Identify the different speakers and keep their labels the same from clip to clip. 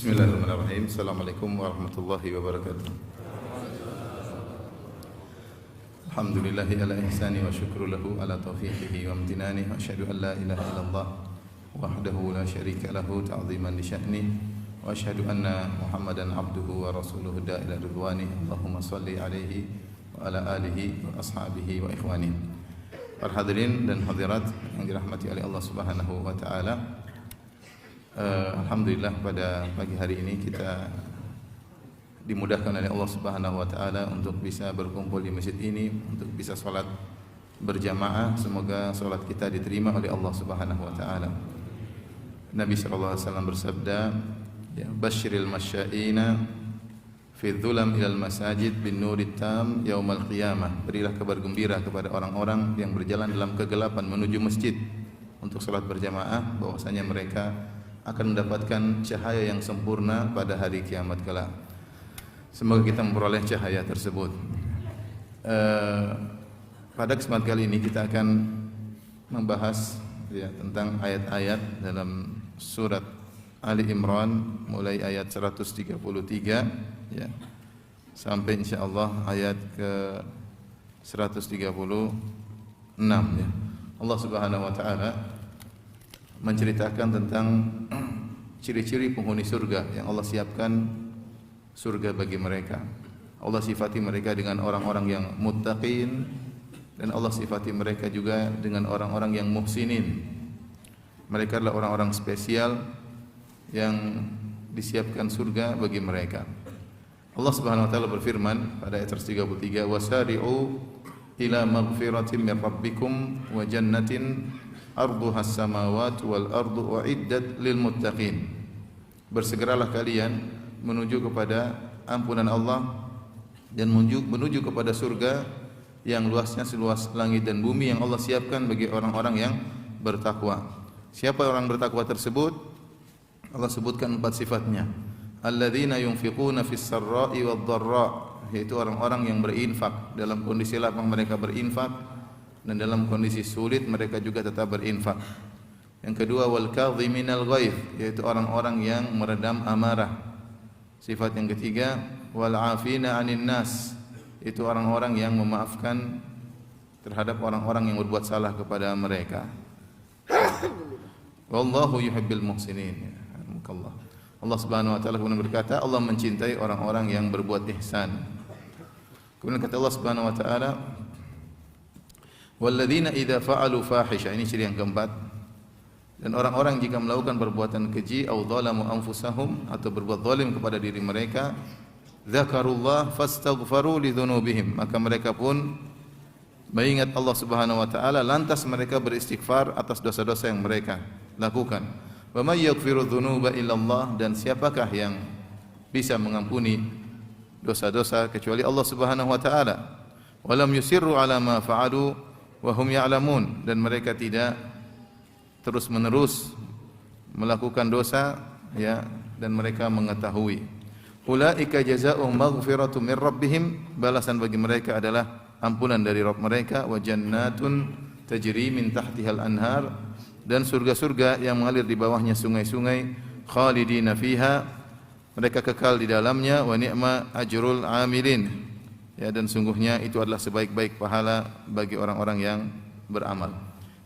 Speaker 1: Bismillahirrahmanirrahim. Assalamualaikum warahmatullahi wabarakatuh. Alhamdulillahi ala ihsani wa syukru lahu ala taufiqihi wa amtinani wa asyhadu an la ilaha illallah wahdahu la syarika lahu ta'ziman li sya'ni wa asyhadu anna Muhammadan abduhu wa rasuluhu da'ila ridwani. Allahumma salli alaihi wa ala alihi wa ashabihi wa ikhwani. Para hadirin dan hadirat yang dirahmati oleh Allah Subhanahu wa taala. Alhamdulillah pada pagi hari ini kita dimudahkan oleh Allah Subhanahu wa taala untuk bisa berkumpul di masjid ini, untuk bisa salat berjamaah. Semoga salat kita diterima oleh Allah Subhanahu wa taala. Nabi sallallahu alaihi wasallam bersabda, ya basyiril masya'ina fi dhulam ilal masajid bin nurit tam yaumal qiyamah. Berilah kabar gembira kepada orang-orang yang berjalan dalam kegelapan menuju masjid untuk salat berjamaah bahwasanya mereka akan mendapatkan cahaya yang sempurna pada hari kiamat kelak. Semoga kita memperoleh cahaya tersebut. Pada kesempatan kali ini kita akan membahas ya, tentang ayat-ayat dalam surat Ali Imran mulai ayat 133 ya, sampai insyaallah ayat ke 136 ya. Allah Subhanahu wa taala menceritakan tentang ciri-ciri penghuni surga yang Allah siapkan surga bagi mereka. Allah sifati mereka dengan orang-orang yang muttaqin dan Allah sifati mereka juga dengan orang-orang yang muhsinin. Mereka adalah orang-orang spesial yang disiapkan surga bagi mereka. Allah Subhanahu wa taala berfirman pada ayat 133, "Wasari'u ila maghfiratin min rabbikum wa jannatin arduhas samawati wal ardu uiddat lil muttaqin." Bersegeralah kalian menuju kepada ampunan Allah dan menuju kepada surga yang luasnya seluas langit dan bumi yang Allah siapkan bagi orang-orang yang bertakwa. Siapa orang bertakwa tersebut? Allah sebutkan 4 sifatnya. Alladzina yunfiquna fis sarra'i wad dharra, yaitu orang-orang yang berinfak dalam kondisi lapang mereka berinfak dan dalam kondisi sulit mereka juga tetap berinfak. Yang kedua, wal kadhiminal ghaidh, yaitu orang-orang yang meredam amarah. Sifat yang ketiga, wal afina 'anil nas, itu orang-orang yang memaafkan terhadap orang-orang yang berbuat salah kepada mereka. Wallahu yuhibbul muhsinin. Allah Subhanahu wa taala kemudian berkata, Allah mencintai orang-orang yang berbuat ihsan. Kemudian kata Allah Subhanahu wa taala, walladzina idza fa'alu fahisha, ini ciri yang keempat. Dan orang-orang jika melakukan perbuatan keji au dzalamu anfusahum, atau berbuat zalim kepada diri mereka, dzakarullah fastaghfaru lidzunubihim, maka mereka pun mengingat Allah Subhanahu wa taala lantas mereka beristighfar atas dosa-dosa yang mereka lakukan. Wa may yaghfiru dzunuba illallah, dan siapakah yang bisa mengampuni dosa-dosa kecuali Allah Subhanahu wa taala. Wa lam yusirru ala ma fa'alu wa hum ya'lamun, dan mereka tidak terus-menerus melakukan dosa ya, dan mereka mengetahui. Ulaika jazaa'uhum maghfiratun min rabbihim, balasan bagi mereka adalah ampunan dari Rabb mereka, wa jannatun tajri min tahtihal anhar, dan surga-surga yang mengalir di bawahnya sungai-sungai, khalidina fiha, mereka kekal di dalamnya, wa ni'ma ajrul amilin, ya, dan sungguhnya itu adalah sebaik-baik pahala bagi orang-orang yang beramal.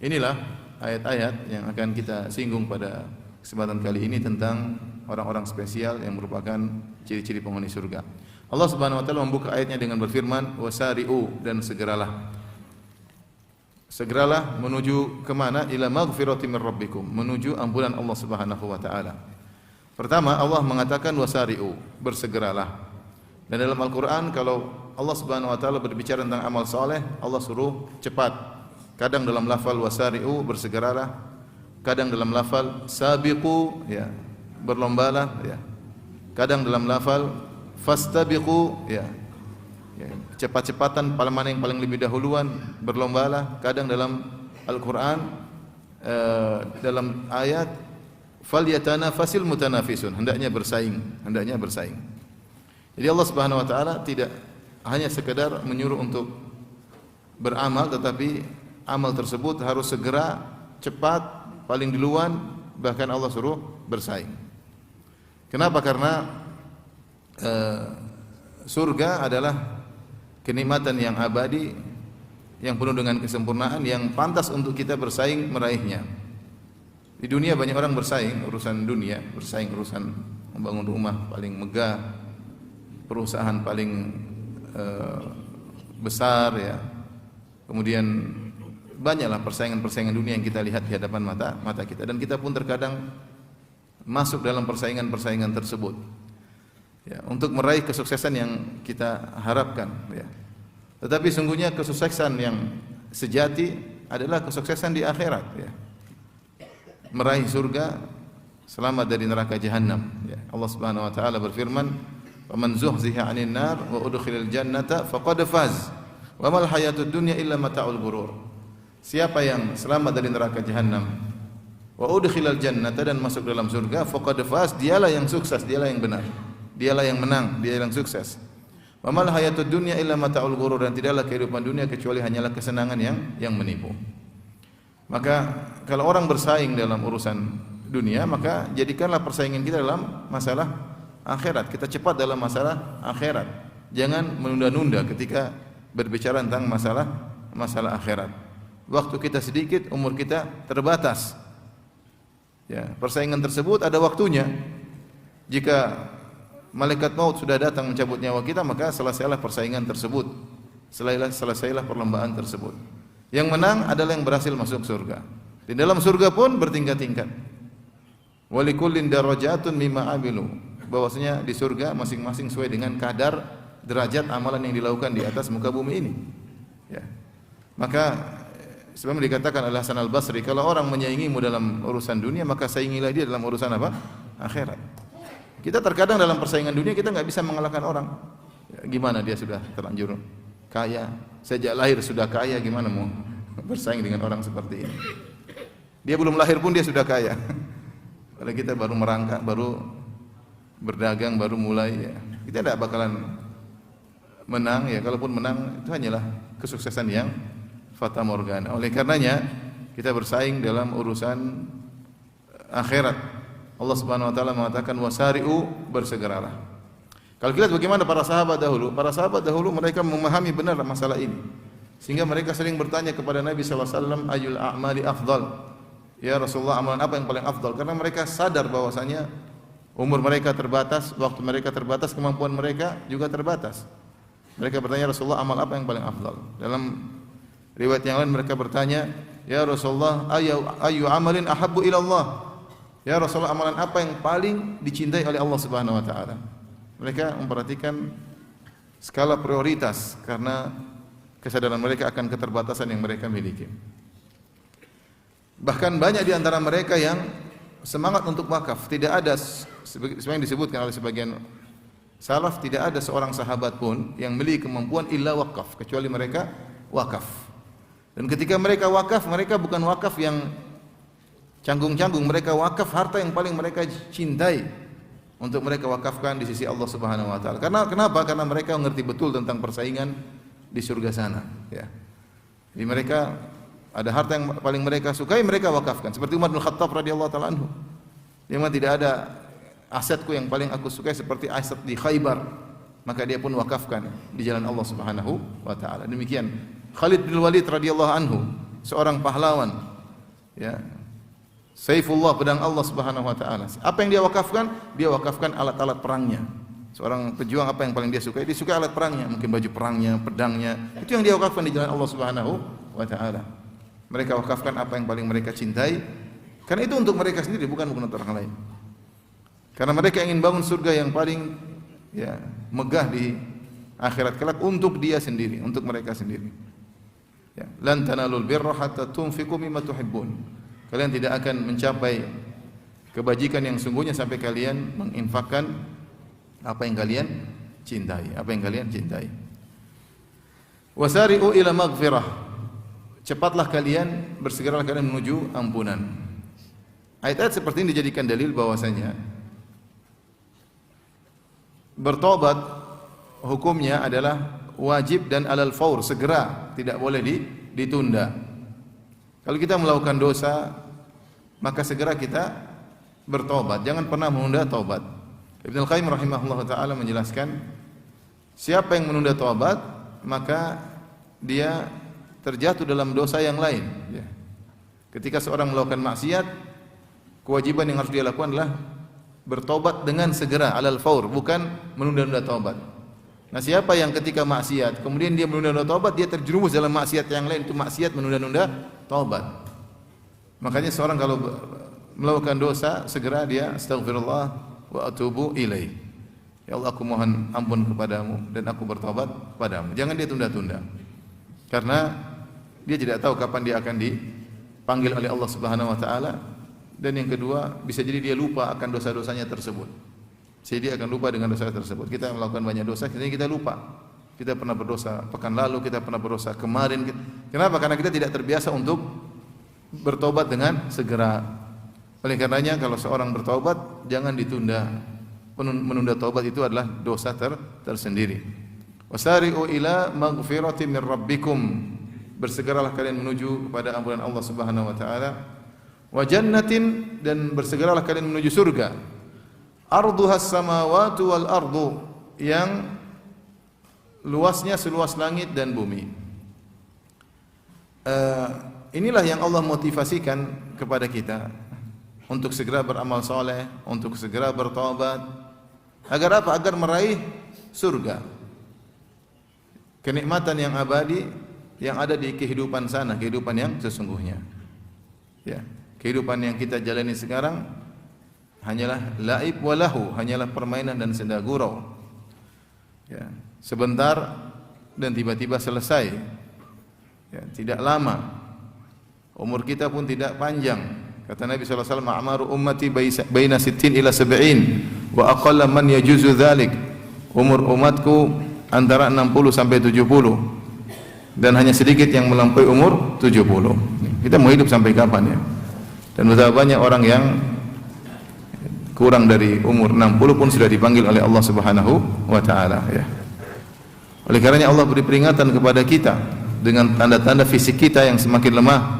Speaker 1: Inilah ayat-ayat yang akan kita singgung pada kesempatan kali ini tentang orang-orang spesial yang merupakan ciri-ciri penghuni surga. Allah Subhanahu wa taala membuka ayatnya dengan berfirman, wasari'u, dan segeralah. Segeralah menuju kemana? Ila maghfiratin min rabbikum, menuju ampunan Allah Subhanahu wa taala. Pertama, Allah mengatakan wasari'u, bersegeralah. Dan dalam Al-Quran kalau Allah Subhanahu wa taala berbicara tentang amal saleh, Allah suruh cepat. Kadang dalam lafal wasari'u, bersegeralah. Kadang dalam lafal sabiqu, ya, berlombalah, ya. Kadang dalam lafal fastabiqu, ya, cepat-cepatan, mana yang paling lebih dahuluan, berlombalah. Kadang dalam Al-Quran dalam ayat falyatanafasil mutanafisun, hendaknya bersaing. Jadi Allah Subhanahu wa taala tidak hanya sekedar menyuruh untuk beramal, tetapi amal tersebut harus segera, cepat, paling duluan, bahkan Allah suruh bersaing. Kenapa? Karena surga adalah kenikmatan yang abadi, yang penuh dengan kesempurnaan, yang pantas untuk kita bersaing meraihnya. Di dunia banyak orang bersaing urusan dunia, bersaing urusan membangun rumah paling megah, perusahaan paling besar, ya. Kemudian banyaklah persaingan-persaingan dunia yang kita lihat di hadapan mata kita, dan kita pun terkadang masuk dalam persaingan-persaingan tersebut, ya, untuk meraih kesuksesan yang kita harapkan, ya. Tetapi sungguhnya kesuksesan yang sejati adalah kesuksesan di akhirat, ya. Meraih surga, selamat dari neraka jahanam, ya. Allah Subhanahu wa taala berfirman, "Faman zuhziha 'anil nar wa udkhilal jannata faqad faz. Wa mal hayatud dunya illa mata'ul ghurur." Siapa yang selamat dari neraka jahanam, wa udkhilal jannata, dan masuk dalam surga, faqad faz, dialah yang sukses, dialah yang benar, dialah yang menang, dia yang sukses. Wa mal hayatud dunya illa mata'ul ghurur, dan tidaklah kehidupan dunia kecuali hanyalah kesenangan yang menipu. Maka kalau orang bersaing dalam urusan dunia, maka jadikanlah persaingan kita dalam masalah akhirat. Kita cepat dalam masalah akhirat. Jangan menunda-nunda ketika berbicara tentang masalah akhirat. Waktu kita sedikit, umur kita terbatas. Ya, persaingan tersebut ada waktunya. Jika malaikat maut sudah datang mencabut nyawa kita, maka selesailah persaingan tersebut. Selesailah perlombaan tersebut. Yang menang adalah yang berhasil masuk surga. Di dalam surga pun bertingkat-tingkat. Walikullin darajatun mimma amilu. Bahwasanya di surga masing-masing sesuai dengan kadar derajat amalan yang dilakukan di atas muka bumi ini. Ya. Maka sebagaimana dikatakan oleh Hasan Al-Basri, kalau orang menyaingimu dalam urusan dunia, maka saingilah dia dalam urusan apa? Akhirat. Kita terkadang dalam persaingan dunia kita nggak bisa mengalahkan orang. Ya, gimana dia sudah terlanjur kaya, sejak lahir sudah kaya, gimana mau bersaing dengan orang seperti ini? Dia belum lahir pun dia sudah kaya. Kalau kita baru merangkak, baru berdagang, baru mulai, ya, kita tidak bakalan menang, ya. Kalaupun menang itu hanyalah kesuksesan yang fata morgana. Oleh karenanya kita bersaing dalam urusan akhirat. Allah Subhanahu wa taala mengatakan wasari'u, bersegeralah. Kalau kita lihat bagaimana para sahabat dahulu mereka memahami benar masalah ini. Sehingga mereka sering bertanya kepada Nabi sallallahu alaihi wasallam, ayyul a'mali afdal? Ya Rasulullah, amalan apa yang paling afdal? Karena mereka sadar bahwasanya umur mereka terbatas, waktu mereka terbatas, kemampuan mereka juga terbatas. Mereka bertanya, Rasulullah, amal apa yang paling afdal? Dalam riwayat yang lain mereka bertanya, ya Rasulullah, ayu amalin ahabbu ila Allah? Ya Rasulullah, amalan apa yang paling dicintai oleh Allah Subhanahu wa taala? Mereka memperhatikan skala prioritas karena kesadaran mereka akan keterbatasan yang mereka miliki. Bahkan banyak di antara mereka yang semangat untuk wakaf. Tidak ada, sebenarnya disebutkan oleh sebagian salaf, tidak ada seorang sahabat pun yang memiliki kemampuan illa wakaf, kecuali mereka wakaf. Dan ketika mereka wakaf, mereka bukan wakaf yang canggung-canggung, mereka wakaf harta yang paling mereka cintai untuk mereka wakafkan di sisi Allah Subhanahu wa taala. Karena kenapa? Karena mereka mengerti betul tentang persaingan di surga sana, ya. Jadi mereka ada harta yang paling mereka sukai, mereka wakafkan. Seperti Umar bin Khattab radhiyallahu taala anhu. Dia memang tidak ada asetku yang paling aku sukai seperti aset di Khaybar, maka dia pun wakafkan di jalan Allah Subhanahu wa taala. Demikian Khalid bin Walid radhiyallahu anhu, seorang pahlawan, ya. Saifullah, pedang Allah Subhanahu wa taala. Apa yang dia wakafkan? Dia wakafkan alat-alat perangnya. Seorang pejuang, apa yang paling dia sukai? Dia suka alat perangnya, mungkin baju perangnya, pedangnya. Itu yang dia wakafkan di jalan Allah Subhanahu wa taala. Mereka wakafkan apa yang paling mereka cintai, karena itu untuk mereka sendiri, bukan untuk orang lain. Karena mereka ingin bangun surga yang paling, ya, megah di akhirat kelak untuk dia sendiri, untuk mereka sendiri. Ya, lan tanalul birra hatta tunfiqu mimma tuhibbun. Kalian tidak akan mencapai kebajikan yang sungguhnya sampai kalian menginfakkan apa yang kalian cintai, apa yang kalian cintai. Wasari'u ila maghfirah. Cepatlah kalian, bersegeralah kalian menuju ampunan. Ayat-ayat seperti ini dijadikan dalil bahwasanya bertobat hukumnya adalah wajib dan alal faur, segera, tidak boleh ditunda. Kalau kita melakukan dosa, maka segera kita bertobat, jangan pernah menunda taubat. Ibnu Al-Qayyim rahimahullah taala menjelaskan, siapa yang menunda taubat maka dia terjatuh dalam dosa yang lain. Ya. Ketika seorang melakukan maksiat, kewajiban yang harus dia lakukan adalah bertobat dengan segera, alal faur, bukan menunda-nunda taubat. Nah, siapa yang ketika maksiat kemudian dia menunda-nunda taubat, dia terjerumus dalam maksiat yang lain, itu maksiat menunda-nunda taubat. Makanya seorang kalau melakukan dosa, segera dia astaghfirullah wa atubu ilaih. Ya Allah, aku mohon ampun kepadamu dan aku bertobat kepadamu. Jangan dia tunda-tunda. Karena dia tidak tahu kapan dia akan dipanggil oleh Allah Subhanahu wa taala, dan yang kedua bisa jadi dia lupa akan dosa-dosanya tersebut. Jadi dia akan lupa dengan dosa tersebut. Kita melakukan banyak dosa, kemudian kita lupa. Kita pernah berdosa pekan lalu, kita pernah berdosa kemarin. Kenapa? Karena kita tidak terbiasa untuk bertobat dengan segera. Oleh karenanya kalau seorang bertobat jangan ditunda. Menunda taubat itu adalah dosa tersendiri. Wasari'u ila maghfirati min rabbikum. Bersegeralah kalian menuju kepada ampunan Allah Subhanahu wa taala. Wa jannatin, dan bersegeralah kalian menuju surga. Arduhas samawati wal ardu, yang luasnya seluas langit dan bumi. Inilah yang Allah motivasikan kepada kita untuk segera beramal soleh, untuk segera bertobat. Agar apa? Agar meraih surga. Kenikmatan yang abadi yang ada di kehidupan sana, kehidupan yang sesungguhnya. Ya, kehidupan yang kita jalani sekarang hanyalah laib walahu, hanyalah permainan dan senda gurau. Ya, sebentar dan tiba-tiba selesai. Ya, tidak lama. Umur kita pun tidak panjang. Kata Nabi sallallahu alaihi wasallam, "A'maru ummati baina 60 ila 70 wa aqalla man yajuzu dzalik." Umur umatku antara 60 sampai 70 dan hanya sedikit yang melampaui umur 70. Kita mau hidup sampai kapan ya? Dan betapa banyak orang yang kurang dari umur 60 pun sudah dipanggil oleh Allah Subhanahu wa taala ya. Oleh karenanya Allah beri peringatan kepada kita dengan tanda-tanda fisik kita yang semakin lemah.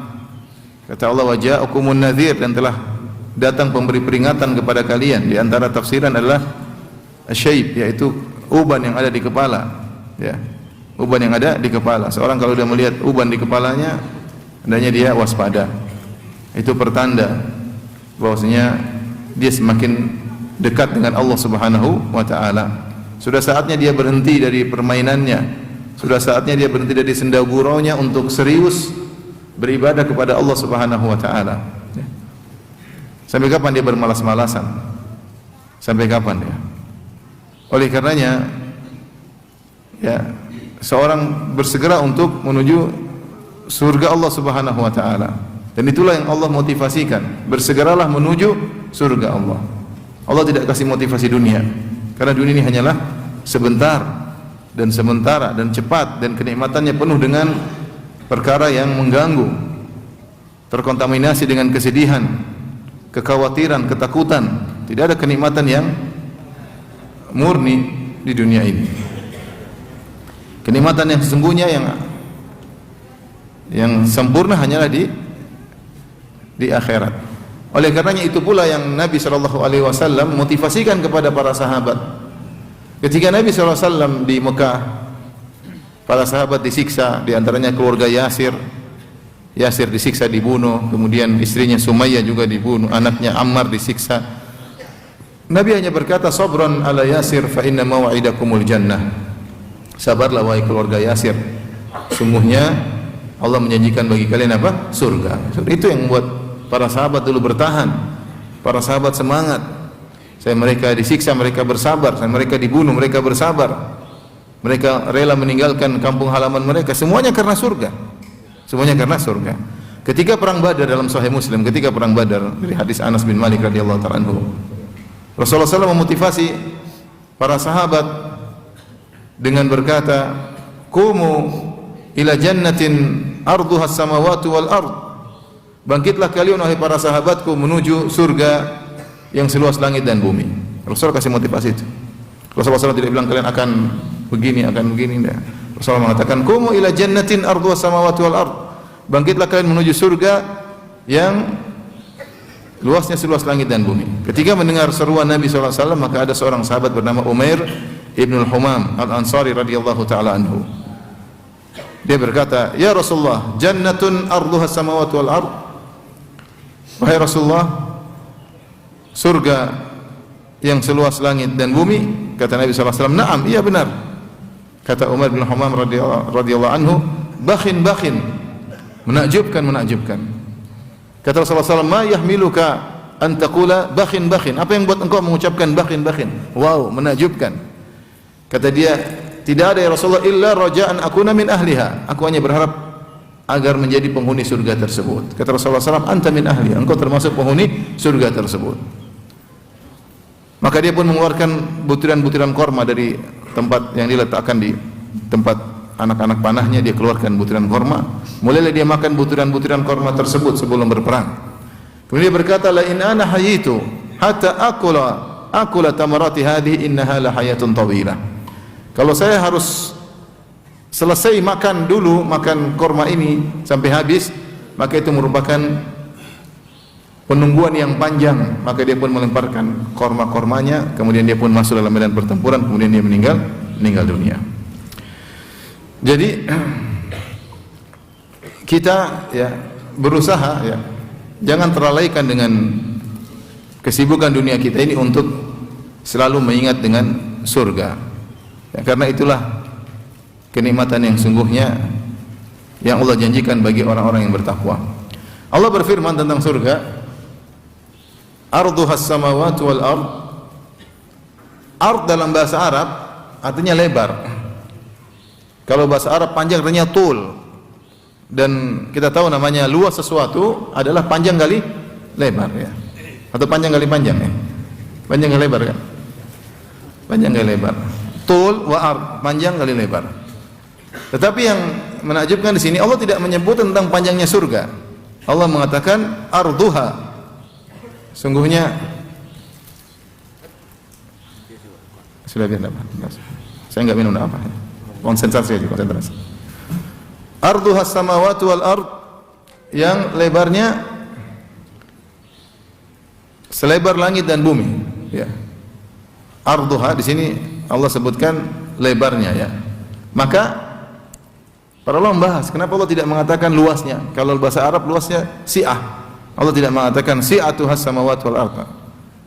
Speaker 1: Kata Allah, wa ja'akumun nadhir, dan telah datang pemberi peringatan kepada kalian. Di antara tafsiran adalah asyayb, yaitu uban yang ada di kepala. Ya, uban yang ada di kepala. Seorang kalau sudah melihat uban di kepalanya, hendaknya dia waspada. Itu pertanda bahwasanya dia semakin dekat dengan Allah Subhanahu wa taala. Sudah saatnya dia berhenti dari permainannya. Sudah saatnya dia berhenti dari senda guraunya untuk serius beribadah kepada Allah Subhanahu wa taala. Sampai kapan dia bermalas-malasan? Sampai kapan ya? Oleh karenanya ya, seorang bersegera untuk menuju surga Allah Subhanahu wa taala. Dan itulah yang Allah motivasikan. Bersegeralah menuju surga Allah. Allah tidak kasih motivasi dunia. Karena dunia ini hanyalah sebentar dan sementara dan cepat, dan kenikmatannya penuh dengan perkara yang mengganggu, terkontaminasi dengan kesedihan, kekhawatiran, ketakutan. Tidak ada kenikmatan yang murni di dunia ini. Kenikmatan yang sesungguhnya yang sempurna hanyalah di akhirat. Oleh karenanya itu pula yang Nabi SAW motivasikan kepada para sahabat. Ketika Nabi SAW di Mekah, para sahabat disiksa, di antaranya keluarga Yasir. Yasir disiksa, dibunuh, kemudian istrinya Sumayyah juga dibunuh, anaknya Ammar disiksa. Nabi hanya berkata, "Sabran ala Yasir fa inna maw'idakumul jannah." Sabarlah wahai keluarga Yasir, sungguhnya Allah menjanjikan bagi kalian apa? Surga. Itu yang membuat para sahabat dulu bertahan. Para sahabat semangat. Mereka disiksa, mereka bersabar. Mereka dibunuh, mereka bersabar. Mereka rela meninggalkan kampung halaman mereka, semuanya karena surga. Semuanya karena surga. Ketika perang Badar, dalam Sahih Muslim, ketika perang Badar, dari hadis Anas bin Malik radhiyallahu ta'ala anhu, Rasulullah SAW memotivasi para sahabat dengan berkata, "Qumu ila jannatin arduhas samawati wal ard." Bangkitlah kalian wahai para sahabatku menuju surga yang seluas langit dan bumi. Rasulullah kasih motivasi itu. Rasulullah SAW tidak bilang kalian akan begini, enggak. Rasulullah mengatakan, "Qumu ila jannatin arduhas samawati wal ard." Bangkitlah kalian menuju surga yang luasnya seluas langit dan bumi. Ketika mendengar seruan Nabi SAW, maka ada seorang sahabat bernama Umair ibn al-Humam al-Ansari radhiyallahu ta'ala anhu. Dia berkata, "Ya Rasulullah, jannatun arduha samawati wal ard." Wahai Rasulullah, surga yang seluas langit dan bumi. Kata Nabi SAW, "Na'am, iya benar." Kata Umar bin Humam radhiyallahu anhu, "Bakhin, bakhin." Menakjubkan, menakjubkan. Kata Rasulullah SAW, "Ma yahmiluka an taqula bakhin, bakhin." Apa yang buat engkau mengucapkan bakhin, bakhin? Wow, menakjubkan. Kata dia, "Tidak ada ya Rasulullah illa raja'an akuna min ahliha." Aku hanya berharap agar menjadi penghuni surga tersebut. Kata Rasulullah SAW, "Anta min ahliha." Engkau termasuk penghuni surga tersebut. Maka dia pun mengeluarkan butiran-butiran korma dari tempat yang diletakkan di tempat anak-anak panahnya. Dia keluarkan butiran korma. Mulailah dia makan butiran-butiran korma tersebut sebelum berperang. Kemudian dia berkata, "La in ana hayitu hatta akula tamarati hadhihi innaha la hayatun tawilah." Kalau saya harus selesai makan dulu, makan korma ini sampai habis, maka itu merupakan penungguan yang panjang. Maka dia pun melemparkan korma-kormanya, kemudian dia pun masuk dalam medan pertempuran, kemudian dia meninggal dunia. Jadi kita ya berusaha ya, jangan terlalaikan dengan kesibukan dunia kita ini untuk selalu mengingat dengan surga. Ya, karena itulah kenikmatan yang sungguhnya yang Allah janjikan bagi orang-orang yang bertakwa. Allah berfirman tentang surga, "Arduhas samawati wal ard." Ard dalam bahasa Arab artinya lebar. Kalau bahasa Arab panjang artinya tul. Dan kita tahu namanya luas sesuatu adalah panjang kali lebar ya. Atau panjang kali panjang ya. Panjang kali lebar kan? Panjang kali lebar. Tul wa ard, panjang kali lebar. Tetapi yang menakjubkan di sini Allah tidak menyebut tentang panjangnya surga. Allah mengatakan arduha. Sungguhnya sudah biar apa? Saya enggak minum apa. Konsentrasi aja, konsentrasi. Arduha samawati wal ard, yang lebarnya selebar langit dan bumi ya. Arduha di sini Allah sebutkan lebarnya ya. Maka para ulama membahas kenapa Allah tidak mengatakan luasnya. Kalau bahasa Arab luasnya si'ah. Allah tidak mengatakan si'atuhas samawati wal ard,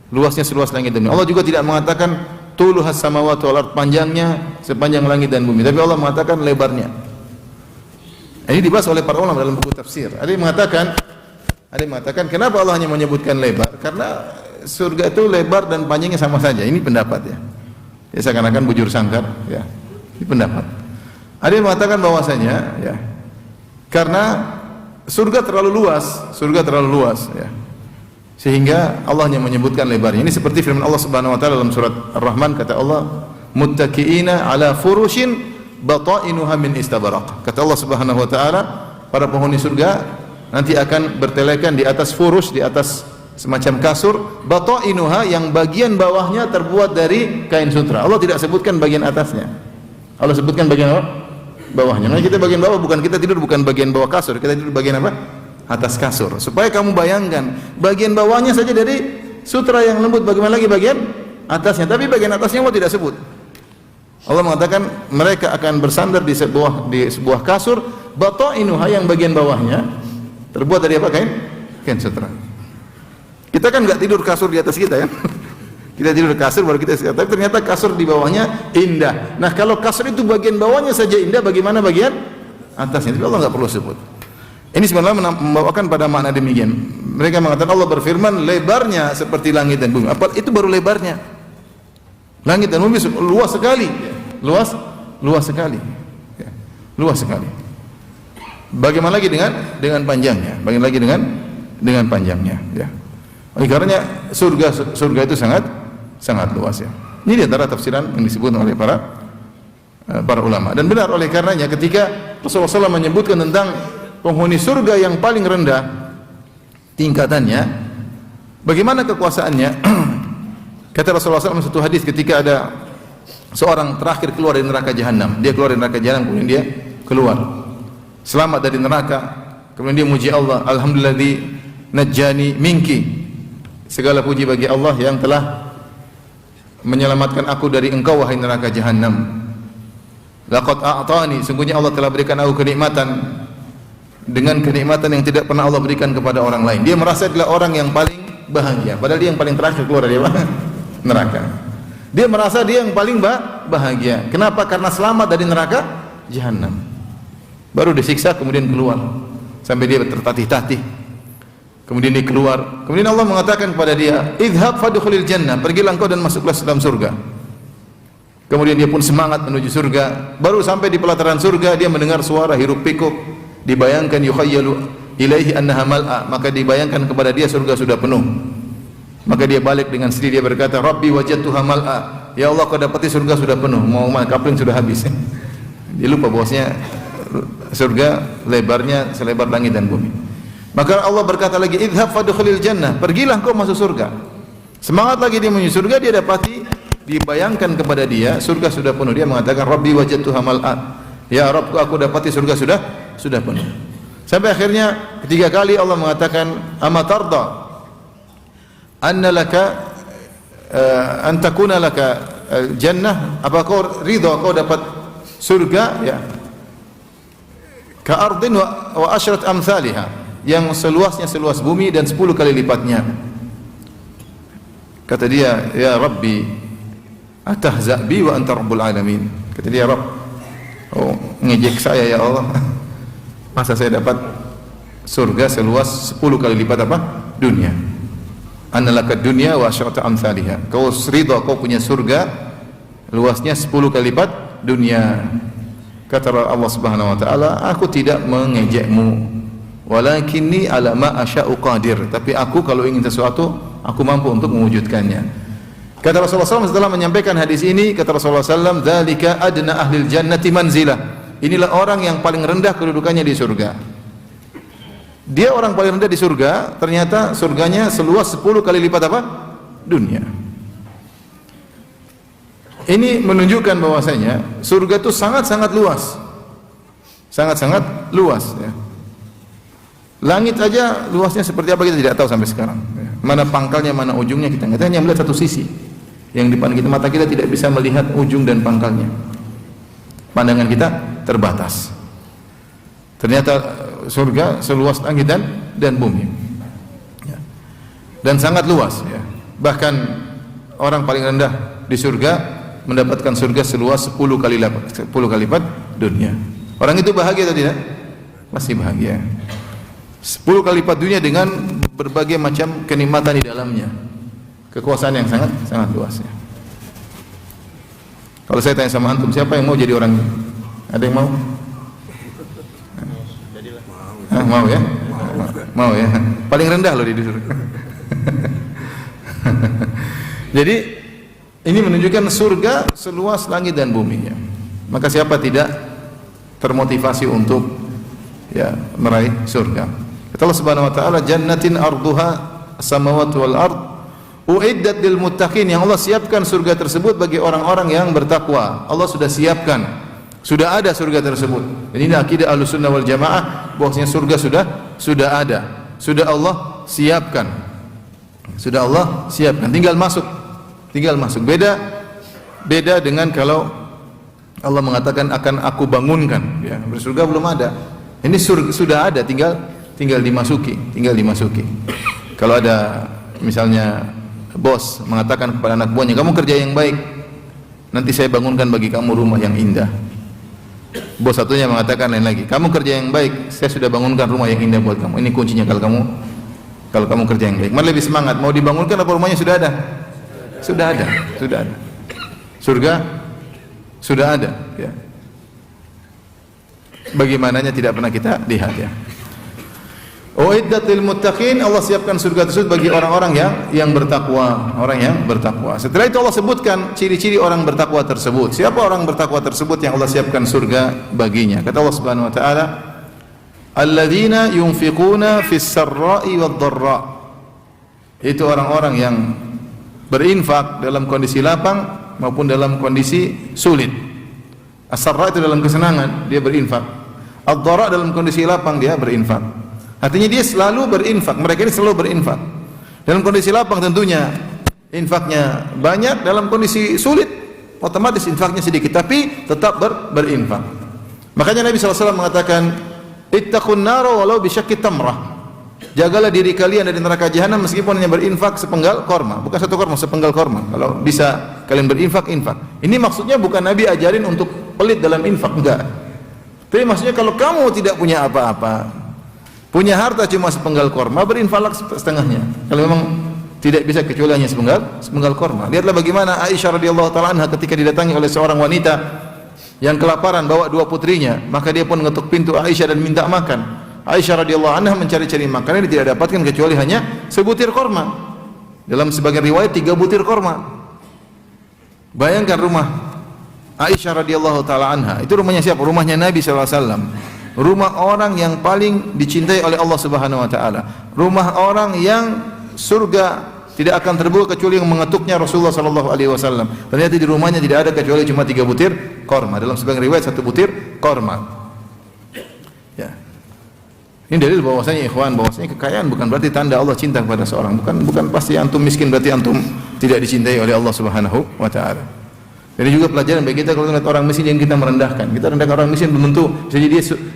Speaker 1: luasnya seluas langit dan bumi. Allah juga tidak mengatakan tuluhas samawati wal ard, panjangnya sepanjang langit dan bumi. Tapi Allah mengatakan lebarnya. Ini dibahas oleh para ulama dalam buku tafsir. Ada yang mengatakan kenapa Allah hanya menyebutkan lebar? Karena surga itu lebar dan panjangnya sama saja. Ini pendapat ya. Ya seakan-akan bujur sangkar ya. Ini pendapat. Ada yang mengatakan bahwasanya ya, karena surga terlalu luas ya. Sehingga Allah hanya menyebutkan lebarnya. Ini seperti firman Allah Subhanahu wa taala dalam surat Ar-Rahman, kata Allah, "Muttaqiina 'ala furushin batainuha min istabaraq." Kata Allah Subhanahu wa taala, para penghuni surga nanti akan bertelekan di atas furus, di atas semacam kasur, batainuha, yang bagian bawahnya terbuat dari kain sutra. Allah tidak sebutkan bagian atasnya. Allah sebutkan bagian apa? Bawahnya. Nah, kita bagian bawah, bukan kita tidur bukan bagian bawah kasur, kita tidur bagian apa? Atas kasur. Supaya kamu bayangkan, bagian bawahnya saja dari sutra yang lembut, bagaimana lagi bagian atasnya? Tapi bagian atasnya Allah tidak sebut. Allah mengatakan mereka akan bersandar di sebuah kasur, batainuha, yang bagian bawahnya terbuat dari apa? Kain sutra. Kita kan nggak tidur kasur di atas kita ya. Kita tidur kasur baru kita istirahat. Tapi ternyata kasur di bawahnya indah. Nah, kalau kasur itu bagian bawahnya saja indah, bagaimana bagian atasnya? Tapi Allah nggak perlu sebut. Ini sebenarnya membawakan pada makna demikian. Mereka mengatakan Allah berfirman lebarnya seperti langit dan bumi. Apa itu baru lebarnya? Langit dan bumi luas sekali. Luas sekali. Ya, luas sekali. Bagaimana lagi dengan panjangnya? Bagaimana lagi dengan panjangnya? Ya. Oleh karenanya surga itu sangat luas ya. Ini di antara tafsiran yang disebut oleh para ulama. Dan benar, oleh karenanya ketika Rasulullah SAW menyebutkan tentang penghuni surga yang paling rendah tingkatannya, bagaimana kekuasaannya? Kata Rasulullah SAW satu hadis, ketika ada seorang terakhir keluar dari neraka jahanam, dia keluar dari neraka jahanam, kemudian dia keluar selamat dari neraka, kemudian dia muji Allah, alhamdulilladzi najjani minki. Segala puji bagi Allah yang telah menyelamatkan aku dari engkau wahai neraka jahanam. Laqad a'tani, sungguhnya Allah telah berikan aku kenikmatan dengan kenikmatan yang tidak pernah Allah berikan kepada orang lain. Dia merasa adalah orang yang paling bahagia, padahal dia yang paling terakhir keluar dari neraka. Dia merasa dia yang paling bahagia. Kenapa? Karena selamat dari neraka jahanam. Baru disiksa kemudian keluar sampai dia tertatih-tatih. Kemudian dia keluar. Kemudian Allah mengatakan kepada dia, "Idhhab fadkhulil jannah." Pergilah engkau dan masuklah dalam surga. Kemudian dia pun semangat menuju surga. Baru sampai di pelataran surga dia mendengar suara hiruk pikuk. Dibayangkan yukhayyalu ilaihi annaha mal'a, maka dibayangkan kepada dia surga sudah penuh. Maka dia balik dengan sedih, dia berkata, "Rabbi wajadtuha mal'a." Ya Allah, kau dapati surga sudah penuh, mau kapling sudah habis. Dia lupa bahwasanya surga lebarnya selebar langit dan bumi. Maka Allah berkata lagi, "Idhhab fadkhulil jannah." Pergilah kau masuk surga. Semangat lagi dia menuju surga, dia dapati dibayangkan kepada dia surga sudah penuh. Dia mengatakan, "Rabbi wajadtuha mal'a." Ya Rabbku, aku dapati surga sudah penuh. Sampai akhirnya ketiga kali Allah mengatakan, "Ama tarda anna laka an takuna laka jannah?" Apa kau ridha kau dapat surga ya ka ardin wa ashrat amsalha, yang seluasnya seluas bumi dan 10 kali lipatnya. Kata dia, "Ya Rabbi, atahza bi wa anta rabbul alamin." Kata dia, "Rabb, oh ngejek saya ya Allah. Masa saya dapat surga seluas 10 kali lipat apa? Dunia. Annalaka dunya wa asyrata amsalha." Kau ridha kau punya surga luasnya 10 kali lipat dunia. Kata Allah Subhanahu wa taala, "Aku tidak mengejekmu. Walakinni ala ma asya'u qadir." Tapi aku kalau ingin sesuatu, aku mampu untuk mewujudkannya. Kata Rasulullah SAW setelah menyampaikan hadis ini, kata Rasulullah SAW, "Dzalika adna ahlil jannati manzilah." Inilah orang yang paling rendah kedudukannya di surga. Dia orang paling rendah di surga, ternyata surganya seluas 10 kali lipat apa? Dunia. Ini menunjukkan bahwasanya surga itu sangat-sangat luas. Sangat-sangat luas ya. Langit aja luasnya seperti apa kita tidak tahu sampai sekarang. Mana pangkalnya, mana ujungnya kita nggak tahu, hanya melihat satu sisi. Yang di depan kita, mata kita tidak bisa melihat ujung dan pangkalnya. Pandangan kita terbatas. Ternyata surga seluas langit dan bumi. Ya. Dan sangat luas ya. Bahkan orang paling rendah di surga mendapatkan surga seluas 10 kali lipat dunia. Orang itu bahagia atau tidak? Masih bahagia. 10 kali lipat dunia dengan berbagai macam kenikmatan di dalamnya. Kekuasaan yang sangat luas ya. Kalau saya tanya sama antum, siapa yang mau jadi orang? Ada yang mau? Mau ya? Mau ya? Paling rendah loh di surga. Jadi ini menunjukkan surga seluas langit dan bumi ya. Maka siapa tidak termotivasi untuk ya meraih surga? Kata Allah Subhanahu wa taala, "Jannatin arduha as-samawati wal ard uiddat lil muttaqin." Yang Allah siapkan surga tersebut bagi orang-orang yang bertakwa. Allah sudah siapkan. Sudah ada surga tersebut. Dan ini akidah Ahlussunnah wal Jamaah, bahwasanya surga sudah ada. Sudah Allah siapkan. Sudah Allah siapkan. Tinggal masuk. Beda dengan kalau Allah mengatakan akan aku bangunkan ya, surga belum ada. Ini surga sudah ada, tinggal dimasuki. Kalau ada misalnya bos mengatakan kepada anak buahnya, "Kamu kerja yang baik, nanti saya bangunkan bagi kamu rumah yang indah." Bos satunya mengatakan lain lagi, "Kamu kerja yang baik, saya sudah bangunkan rumah yang indah buat kamu." Ini kuncinya kalau kamu kerja yang baik. Mana lebih semangat, mau dibangunkan apa rumahnya sudah ada? Sudah ada. Surga sudah ada ya. Bagaimananya tidak pernah kita lihat ya. Uiddatil muttaqin, Allah siapkan surga tersebut bagi orang-orang yang bertakwa, orang yang bertakwa. Setelah itu Allah sebutkan ciri-ciri orang bertakwa tersebut. Siapa orang bertakwa tersebut yang Allah siapkan surga baginya? Kata Allah Subhanahu wa taala, "Alladzina yunfiquna fis sarra'i wad dharra." Itu orang-orang yang berinfak dalam kondisi lapang maupun dalam kondisi sulit. As-sarra itu dalam kesenangan dia berinfak. Ad-dharra dalam kondisi lapang dia berinfak. Artinya dia selalu berinfak. Mereka ini selalu berinfak. Dalam kondisi lapang tentunya infaknya banyak, dalam kondisi sulit otomatis infaknya sedikit, tapi tetap berinfak. Makanya Nabi SAW mengatakan, ittaqun nara walau bisyakki tamrah. Jagalah diri kalian dari neraka jahanam meskipun hanya berinfak sepenggal korma, bukan satu korma, sepenggal korma. Kalau bisa kalian berinfak, infak. Ini maksudnya bukan Nabi ajarin untuk pelit dalam infak, enggak. Tapi maksudnya kalau kamu tidak punya apa-apa, punya harta cuma sepenggal korma, berinfaklah setengahnya. Kalau memang tidak bisa kecuali hanya sepenggal korma. Lihatlah bagaimana Aisyah radhiyallahu taala anha ketika didatangi oleh seorang wanita yang kelaparan bawa dua putrinya, maka dia pun mengetuk pintu Aisyah dan minta makan. Aisyah radhiyallahu anha mencari-cari makanan, dia tidak dapatkan kecuali hanya sebutir korma. Dalam sebagian riwayat 3 butir korma. Bayangkan rumah Aisyah radhiyallahu taala anha, itu rumahnya siapa? Rumahnya Nabi sallallahu alaihi wasallam. Rumah orang yang paling dicintai oleh Allah Subhanahu wa taala. Rumah orang yang surga tidak akan terbuka kecuali yang mengetuknya Rasulullah sallallahu alaihi wasallam. Ternyata di rumahnya tidak ada kecuali cuma 3 butir korma. Dalam sebagian riwayat 1 butir korma. Ya. Ini dalil bahwasanya ikhwan, bahwasanya kekayaan bukan berarti tanda Allah cinta kepada seorang. Bukan pasti antum miskin berarti antum tidak dicintai oleh Allah Subhanahu wa taala. Jadi juga pelajaran bagi kita, kalau melihat orang miskin yang kita merendahkan. Kita rendahkan orang miskin belum tentu jadi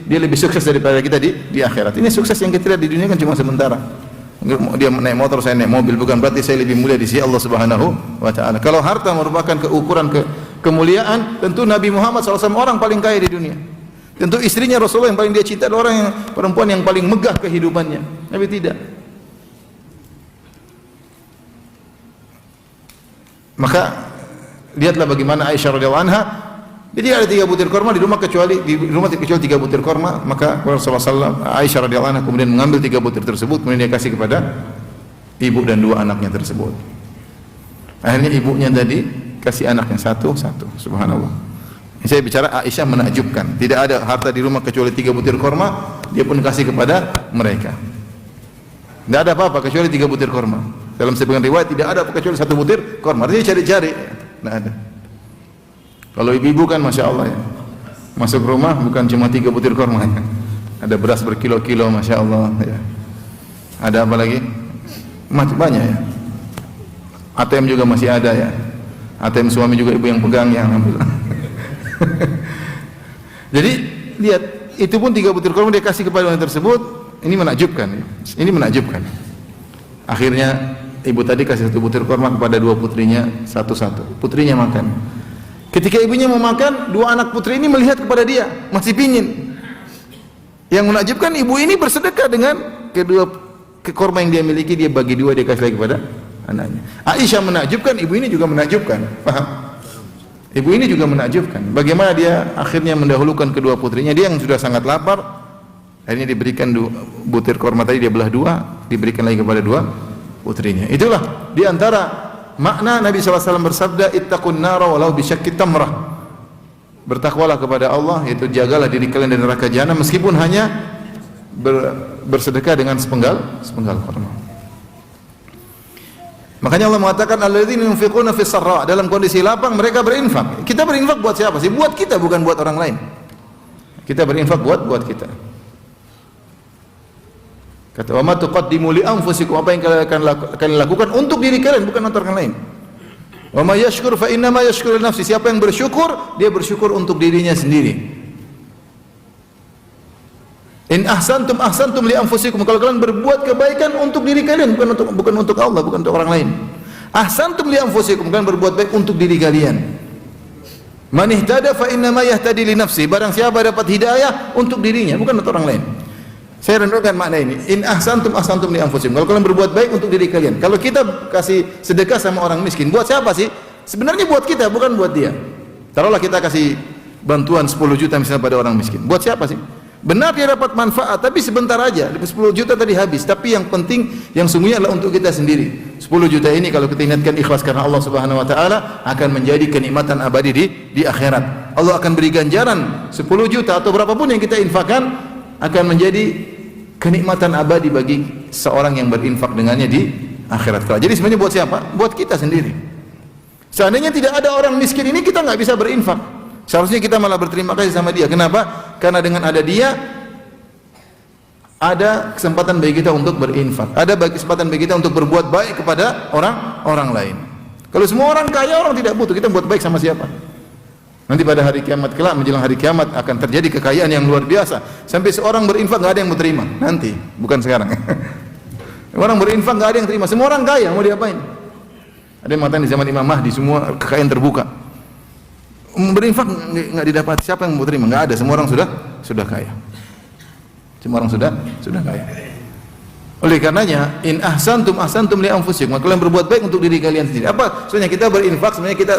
Speaker 1: dia lebih sukses daripada kita di akhirat. Ini sukses yang kita lihat di dunia kan cuma sementara. Dia naik motor, saya naik mobil, bukan berarti saya lebih mulia di sisi Allah Subhanahu wa taala. Kalau harta merupakan keukuran kemuliaan, tentu Nabi Muhammad SAW orang paling kaya di dunia. Tentu istrinya Rasulullah yang paling dia cinta adalah orang yang perempuan yang paling megah kehidupannya. Nabi tidak. Maka lihatlah bagaimana Aisyah radhiyallahu anha. Jadi ada 3 butir korma di rumah kecuali 3 butir korma, maka Rasulullah SAW, Aisyah radhiyallahu anha kemudian mengambil 3 butir tersebut, kemudian dia kasih kepada ibu dan 2 anaknya tersebut. Akhirnya ibunya tadi kasih anaknya satu, subhanallah. Saya bicara Aisyah menakjubkan, tidak ada harta di rumah kecuali 3 butir korma, dia pun kasih kepada mereka. Tidak ada apa-apa kecuali 3 butir korma. Dalam sebagian riwayat tidak ada kecuali 1 butir korma. Dia cari-cari, tidak ada. Kalau ibu-ibu kan masya Allah ya, masuk rumah bukan cuma 3 butir korma ya. Ada beras berkilo-kilo masya Allah ya. Ada apa lagi? Macam banyak ya. ATM juga masih ada ya. ATM suami juga ibu yang pegang ya, alhamdulillah. Jadi lihat, itu pun 3 butir korma dia kasih kepada wanita tersebut. Ini menakjubkan ya. Ini menakjubkan. Akhirnya ibu tadi kasih 1 butir korma kepada 2 putrinya, satu-satu. Putrinya makan. Ketika ibunya mau makan, 2 anak putri ini melihat kepada dia, masih pingin. Yang menakjubkan, ibu ini bersedekah dengan kedua korma yang dia miliki, dia bagi 2, dia kasih lagi kepada anaknya. Aisyah menakjubkan, ibu ini juga menakjubkan. Paham? Ibu ini juga menakjubkan. Bagaimana dia akhirnya mendahulukan kedua putrinya, dia yang sudah sangat lapar, akhirnya diberikan 2 butir korma tadi, dia belah 2, diberikan lagi kepada 2 putrinya. Itulah di antara makna Nabi SAW bersabda, ittaqun nara walau bisyakki tamrah. Bertakwalah kepada Allah, yaitu jagalah diri kalian dari neraka jahanam meskipun hanya bersedekah dengan sepenggal korma. Makanya Allah mengatakan alladzina yunfiquna fis sarra, dalam kondisi lapang mereka berinfak. Kita berinfak buat siapa sih? Buat kita, bukan buat orang lain. Kita berinfak buat kita. Kata wa ma tuqaddimu li anfusikum, apa yang kalian lakukan untuk diri kalian, bukan untuk orang lain. Wa may yashkur fa inna ma yashkuru li nafsi, siapa yang bersyukur, dia bersyukur untuk dirinya sendiri. In ahsantum ahsantum li anfusikum, kalau kalian berbuat kebaikan untuk diri kalian, bukan untuk Allah, bukan untuk orang lain. Ahsantum li anfusikum, kalian berbuat baik untuk diri kalian. Man ihtada fa inna ma yahtadi li nafsi, barang siapa dapat hidayah untuk dirinya, bukan untuk orang lain. Saya renungkan makna ini. In ahsantum ahsantum li anfusikum, kalau kalian berbuat baik untuk diri kalian. Kalau kita kasih sedekah sama orang miskin, buat siapa sih? Sebenarnya buat kita, bukan buat dia. Taruhlah kita kasih bantuan 10 juta misalnya pada orang miskin, buat siapa sih? Benar dia dapat manfaat, tapi sebentar aja. 10 juta tadi habis. Tapi yang penting, yang sungguhnya adalah untuk kita sendiri. 10 juta ini kalau kita ingatkan ikhlas karena Allah Subhanahu wa taala, akan menjadi kenikmatan abadi di akhirat. Allah akan beri ganjaran 10 juta atau berapapun yang kita infakkan, akan menjadi kenikmatan abadi bagi seorang yang berinfak dengannya di akhirat. Jadi sebenarnya buat siapa? Buat kita sendiri. Seandainya tidak ada orang miskin ini, kita nggak bisa berinfak. Seharusnya kita malah berterima kasih sama dia. Kenapa? Karena dengan ada dia, ada kesempatan bagi kita untuk berinfak, ada kesempatan bagi kita untuk berbuat baik kepada orang lain. Kalau semua orang kaya, orang tidak butuh, kita buat baik sama siapa? Nanti pada hari kiamat kelak, menjelang hari kiamat akan terjadi kekayaan yang luar biasa, sampai seorang berinfak nggak ada yang mau terima. Nanti, bukan sekarang. Orang berinfak nggak ada yang terima, semua orang kaya, mau diapain? Ada yang mengatakan di zaman Imam Mahdi semua kekayaan terbuka. Berinfak nggak didapat, siapa yang mau terima? Nggak ada, semua orang sudah kaya. Semua orang sudah kaya. Oleh karenanya, in ahsantum ahsantum li anfusikum. Kalian berbuat baik untuk diri kalian sendiri. Apa? Sebenarnya kita berinfak, sebenarnya kita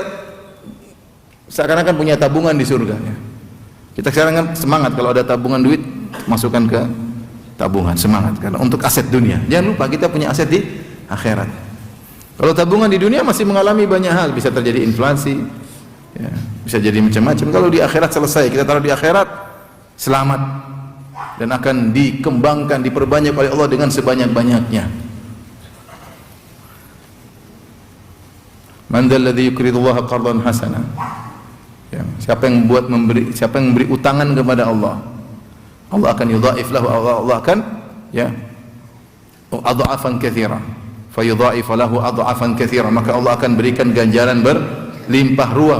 Speaker 1: seakan-akan punya tabungan di surga. Ya. Kita sekarang kan semangat kalau ada tabungan duit, masukkan ke tabungan, semangat karena untuk aset dunia. Jangan lupa kita punya aset di akhirat. Kalau tabungan di dunia masih mengalami banyak hal, bisa terjadi inflasi, ya, bisa jadi macam-macam. Kalau di akhirat selesai, kita taruh di akhirat, selamat. Dan akan dikembangkan, diperbanyak oleh Allah dengan sebanyak-banyaknya. Man dzal ladzi yuqridullaha qardan hasana. Ya, siapa yang memberi utangan kepada Allah, Allah akan yudhaif lahu, Allah akan ya adha'afan katsira. Fa yudhaif lahu adha'afan katsira, maka Allah akan berikan ganjaran berlimpah ruah,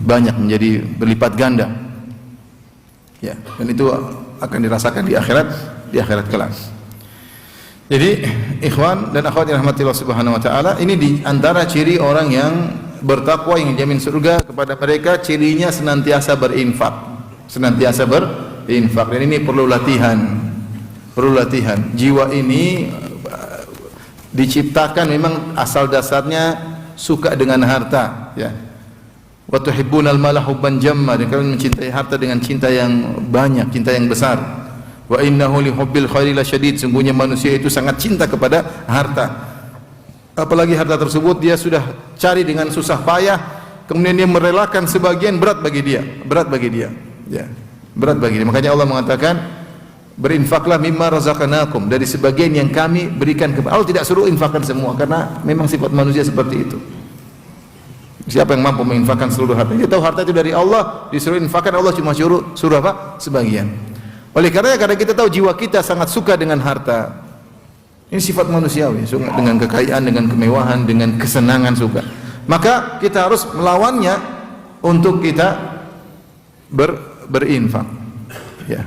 Speaker 1: banyak, menjadi berlipat ganda. Ya, dan itu akan dirasakan di akhirat kelak. Jadi, ikhwan dan akhwat yang rahmati Allah Subhanahu wa taala, ini di antara ciri orang yang bertakwa yang dijamin surga kepada mereka, cirinya senantiasa berinfak. Senantiasa berinfak, dan ini perlu latihan. Perlu latihan. Jiwa ini diciptakan memang asal dasarnya suka dengan harta, ya. Wa tuhibbunal mala hubban jamma, dan kalian mencintai harta dengan cinta yang banyak, cinta yang besar. Wa innahu li hubbil khairi lasyadid, sungguhnya manusia itu sangat cinta kepada harta. Apalagi harta tersebut dia sudah cari dengan susah payah, kemudian dia merelakan sebagian, berat bagi dia, ya, berat bagi dia. Makanya Allah mengatakan, berinfaklah mimma razaqnakum, dari sebagian yang kami berikan kepada. Allah tidak suruh infakkan semua, karena memang sifat manusia seperti itu. Siapa yang mampu menginfakkan seluruh harta? Dia tahu harta itu dari Allah, disuruh infakkan, Allah cuma suruh apa? Sebagian. Oleh karena kita tahu jiwa kita sangat suka dengan harta. Ini sifat manusiawi, suka dengan kekayaan, dengan kemewahan, dengan kesenangan suka. Maka kita harus melawannya untuk kita berinfak. Ya.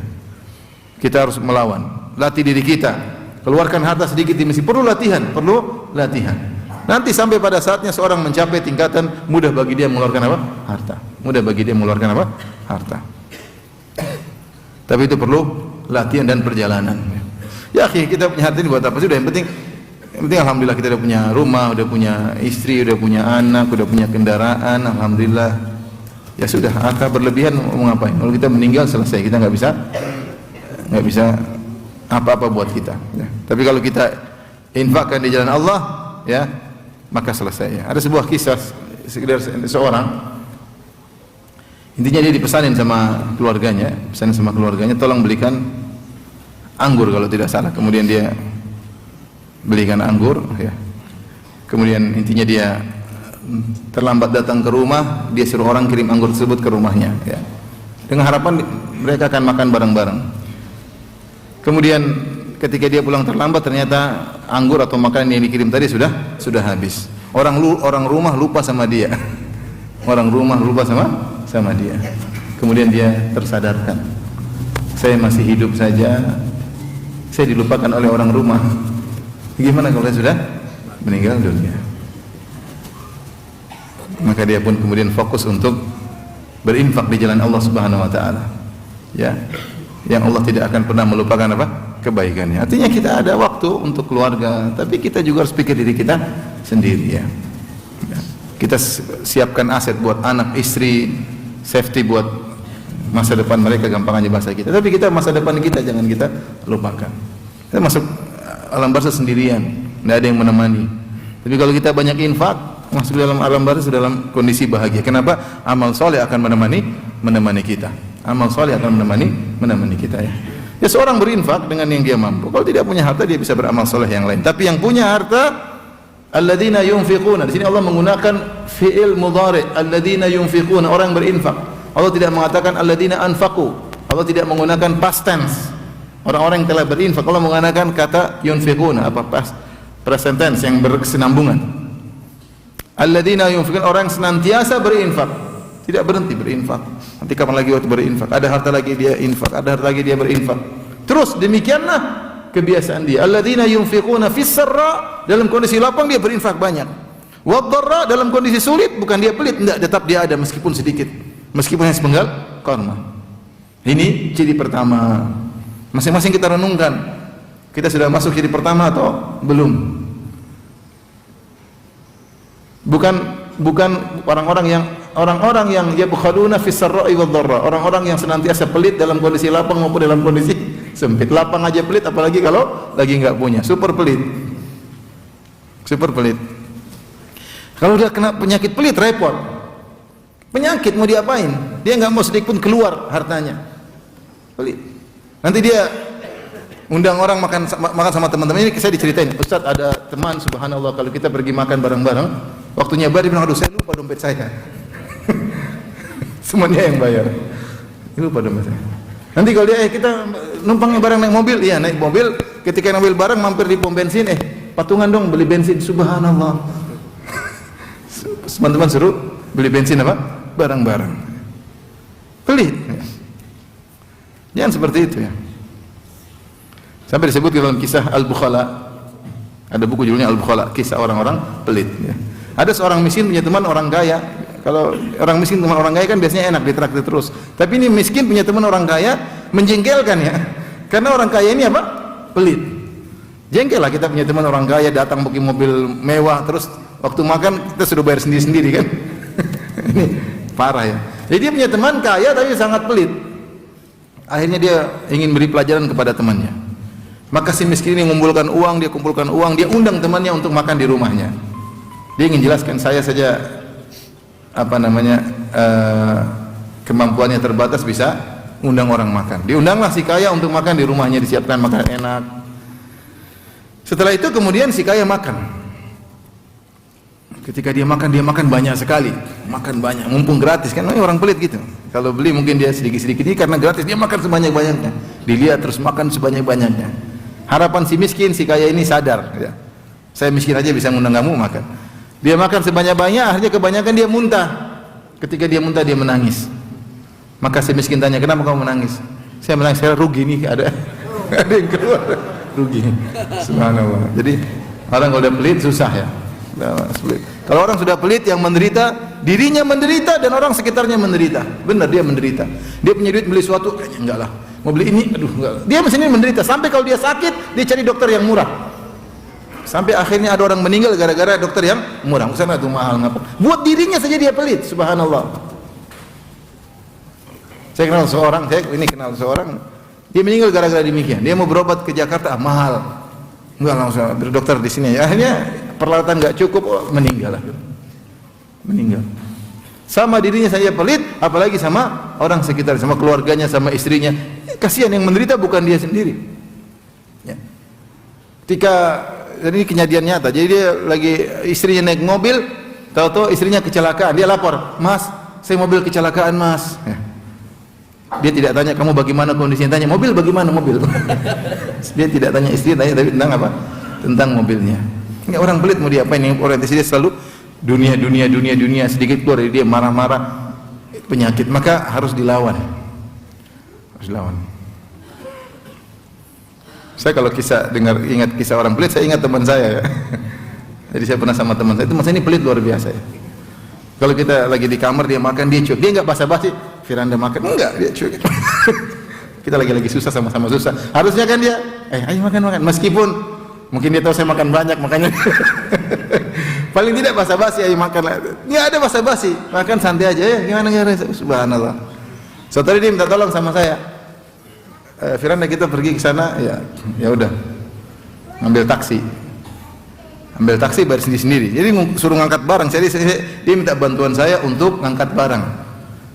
Speaker 1: Kita harus melawan, latih diri kita. Keluarkan harta sedikit demi sedikit, perlu latihan. Nanti sampai pada saatnya seorang mencapai tingkatan mudah bagi dia mengeluarkan apa? Harta. Mudah bagi dia mengeluarkan apa? Harta. Tapi itu perlu latihan dan perjalanan. Ya, kita punya harta ini buat apa sih? Yang penting alhamdulillah kita udah punya rumah, udah punya istri, udah punya anak, udah punya kendaraan, alhamdulillah. Ya sudah, harta berlebihan mau ngapain? Kalau kita meninggal selesai, kita nggak bisa apa-apa buat kita. Ya. Tapi kalau kita infakkan di jalan Allah, ya, maka selesai. Ya. Ada sebuah kisah sekedar seorang, intinya dia dipesanin sama keluarganya, tolong belikan anggur kalau tidak salah. Kemudian dia belikan anggur, ya. Kemudian intinya dia terlambat datang ke rumah, dia suruh orang kirim anggur tersebut ke rumahnya, ya. Dengan harapan mereka akan makan bareng-bareng. Kemudian ketika dia pulang terlambat, ternyata anggur atau makanan yang dikirim tadi sudah habis. Orang rumah lupa sama dia. Orang rumah lupa sama dia. Kemudian dia tersadarkan, saya masih hidup saja, saya dilupakan oleh orang rumah. Gimana kalau saya sudah meninggal dunia? Maka dia pun kemudian fokus untuk berinfak di jalan Allah Subhanahu wa taala. Ya. Yang Allah tidak akan pernah melupakan apa? Kebaikannya. Artinya kita ada waktu untuk keluarga, tapi kita juga harus pikir diri kita sendiri, ya. Kita siapkan aset buat anak, istri, safety buat masa depan mereka, gampang aja bahasa kita. Tapi kita masa depan kita jangan kita lupakan. Kita masuk alam barzah sendirian, tidak ada yang menemani. Tapi kalau kita banyak infak, masuk dalam alam barzah dalam kondisi bahagia. Kenapa? Amal soleh akan menemani kita. Amal soleh akan menemani kita, ya. Ya, seorang berinfak dengan yang dia mampu. Kalau tidak punya harta, dia bisa beramal soleh yang lain. Tapi yang punya harta, alladzina yunfiquna. Di sini Allah menggunakan fi'il mudhari', alladzina yunfiquna, orang yang berinfak. Allah tidak mengatakan alladzina anfaqu. Allah tidak menggunakan past tense. Orang-orang yang telah berinfak, Allah menggunakan kata yunfiquna, present tense yang berkesinambungan. Alladzina yunfiqun, orang yang senantiasa berinfak, tidak berhenti berinfak. Nanti kapan lagi waktu berinfak? Ada harta lagi dia infak, ada harta lagi dia berinfak. Terus demikianlah kebiasaan dia. Alladzina yunfiquna fis sarra, dalam kondisi lapang dia berinfak banyak. Wad dharra, dalam kondisi sulit bukan dia pelit, enggak, tetap dia ada meskipun sedikit, meskipun hanya sepenggal korma. Ini ciri pertama. Masing-masing kita renungkan, kita sudah masuk ciri pertama atau belum? Bukan orang-orang yang yabkhuluna fis sarra'i wad dharra, orang-orang yang senantiasa pelit dalam kondisi lapang maupun dalam kondisi sempit. Lapang aja pelit, apalagi kalau lagi enggak punya, super pelit. Super pelit. Kalau dia kena penyakit pelit, repot. Penyakit mau diapain? Dia enggak mau sedikit pun keluar hartanya. Pelit. Nanti dia undang orang makan sama teman-teman. Ini saya diceritain, Ustaz, ada teman subhanallah kalau kita pergi makan bareng-bareng, waktunya bayar dia bilang, aduh saya lupa dompet saya. Semuanya yang bayar. Lupa dompet saya. Nanti kalau dia kita numpangnya bareng naik mobil, iya naik mobil, ketika naik mobil bareng mampir di pom bensin, patungan dong beli bensin, subhanallah. Teman-teman suruh beli bensin apa? Bareng-bareng. Pelit. Jangan seperti itu ya. Sampai disebut dalam kisah Al-Bukhala. Ada buku judulnya Al-Bukhala, kisah orang-orang pelit ya. Ada seorang miskin punya teman orang kaya. Kalau orang miskin teman orang kaya kan biasanya enak ditraktir terus. Tapi ini miskin punya teman orang kaya, menjengkelkan ya. Karena orang kaya ini apa? Pelit. Jengkel lah kita punya teman orang kaya datang pakai mobil mewah, terus waktu makan kita sudah bayar sendiri-sendiri kan. Ini parah ya. Jadi dia punya teman kaya tapi sangat pelit. Akhirnya dia ingin beri pelajaran kepada temannya. Maka si miskin ini kumpulkan uang, dia undang temannya untuk makan di rumahnya. Dia ingin jelaskan, saya saja kemampuannya terbatas bisa undang orang makan. Diundanglah si kaya untuk makan di rumahnya, disiapkan makanan enak. Setelah itu kemudian si kaya makan. Ketika dia makan banyak sekali, makan banyak, mumpung gratis kan, orang pelit gitu. Kalau beli mungkin dia sedikit-sedikit, ini karena gratis dia makan sebanyak-banyaknya. Dilihat terus makan sebanyak-banyaknya. Harapan si miskin, si kaya ini sadar, ya. Saya miskin aja bisa ngundang kamu makan. Dia makan sebanyak-banyak, akhirnya kebanyakan dia muntah. Ketika dia muntah dia menangis. Maka si miskin tanya, kenapa kamu menangis? Saya menangis, saya rugi nih, ada yang keluar, rugi. Subhanallah. Jadi orang kalau udah pelit susah ya. Kalau orang sudah pelit, yang menderita dirinya menderita dan orang sekitarnya menderita. Benar, dia menderita. Dia punya duit beli sesuatu, kayaknya enggak lah. Mau beli ini, aduh enggak lah. Dia mesin ini menderita. Sampai kalau dia sakit, dia cari dokter yang murah. Sampai akhirnya ada orang meninggal gara-gara dokter yang murah. Sana tuh mahal ngapa? Buat dirinya saja dia pelit. Subhanallah. Saya kenal seorang, dia meninggal gara-gara demikian. Dia mau berobat ke Jakarta, mahal. Enggak langsung berdokter di sini. Akhirnya peralatan enggak cukup, meninggal. Meninggal. Sama dirinya saja pelit, apalagi sama orang sekitar, sama keluarganya, sama istrinya. Kasihan yang menderita bukan dia sendiri. Ya. Jadi ini kejadian nyata. Jadi dia lagi istrinya naik mobil, tahu-tahu istrinya kecelakaan. Dia lapor, "Mas, saya mobil kecelakaan, Mas." Ya. Dia tidak tanya kamu bagaimana kondisinya, tanya mobil bagaimana mobil. Dia tidak tanya istri, tanya tapi tentang apa? Tentang mobilnya. Ini orang pelit mau diapain? Yang orientasi dia selalu dunia, sedikit keluar dari dia marah-marah, penyakit, maka harus dilawan. Harus dilawan. Saya kalau ingat kisah orang pelit, saya ingat teman saya ya. Jadi saya pernah sama teman saya ini pelit luar biasa ya. Kalau kita lagi di kamar dia makan, dia cuek, dia enggak basa-basi, Firanda makan, enggak, dia cuek. Kita lagi susah, sama-sama susah. Harusnya kan dia, ayo makan, meskipun mungkin dia tahu saya makan banyak, makanya paling tidak basa-basi, ayo makan. Enggak ada basa-basi, makan santai aja ya. Gimana? Subhanallah. So tadi dia minta tolong sama saya. Firanda kita pergi ke sana, ya udah. Ambil taksi bayar sendiri. Jadi suruh ngangkat barang. Jadi dia minta bantuan saya untuk ngangkat barang.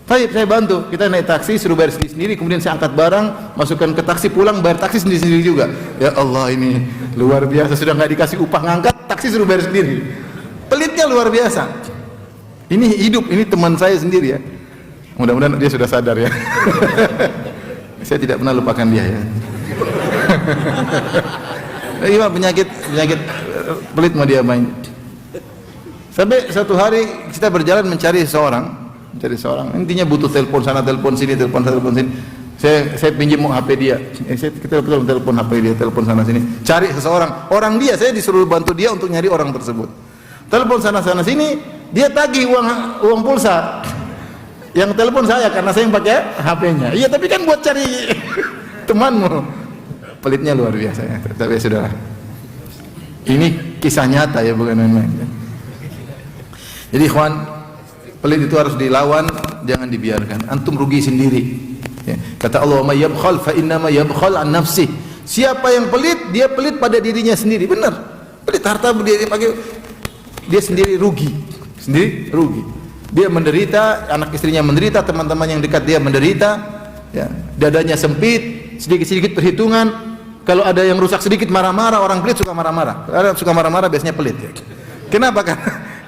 Speaker 1: Baik, saya bantu. Kita naik taksi, suruh bayar sendiri. Kemudian saya angkat barang, masukkan ke taksi, pulang bayar taksi sendiri juga. Ya Allah, ini luar biasa. Sudah nggak dikasih upah ngangkat, taksi suruh bayar sendiri. Pelitnya luar biasa. Ini hidup, ini teman saya sendiri ya. Mudah-mudahan dia sudah sadar ya. Saya tidak pernah lupakan dia ya. Gimana penyakit pelit mau dia main. Sampai satu hari kita berjalan mencari seseorang, intinya butuh telepon sana, telepon sini, telepon sana, telepon sini. Saya pinjam HP dia, kita telepon HP dia, telepon sana sini, cari seseorang, orang dia, saya disuruh bantu dia untuk nyari orang tersebut. Telepon sana sini, dia tagih uang pulsa. Yang telepon saya karena saya yang pakai HP-nya. Iya, tapi kan buat cari temanmu. Pelitnya luar biasa ya. Tapi sudah. Ini kisah nyata ya, bukan main-main. Jadi ikhwan, pelit itu harus dilawan, jangan dibiarkan. Antum rugi sendiri. Ya. Kata Allah, "May yabkhal fa innama yabkhal an nafsih." Siapa yang pelit, dia pelit pada dirinya sendiri. Benar. Pelit harta dia pakai, dia sendiri rugi. Dia menderita, anak istrinya menderita, teman-teman yang dekat dia menderita, ya. Dadanya sempit, sedikit-sedikit perhitungan. Kalau ada yang rusak sedikit marah-marah, orang pelit suka marah-marah. Ada suka marah-marah biasanya pelit. Ya. Kenapa kan?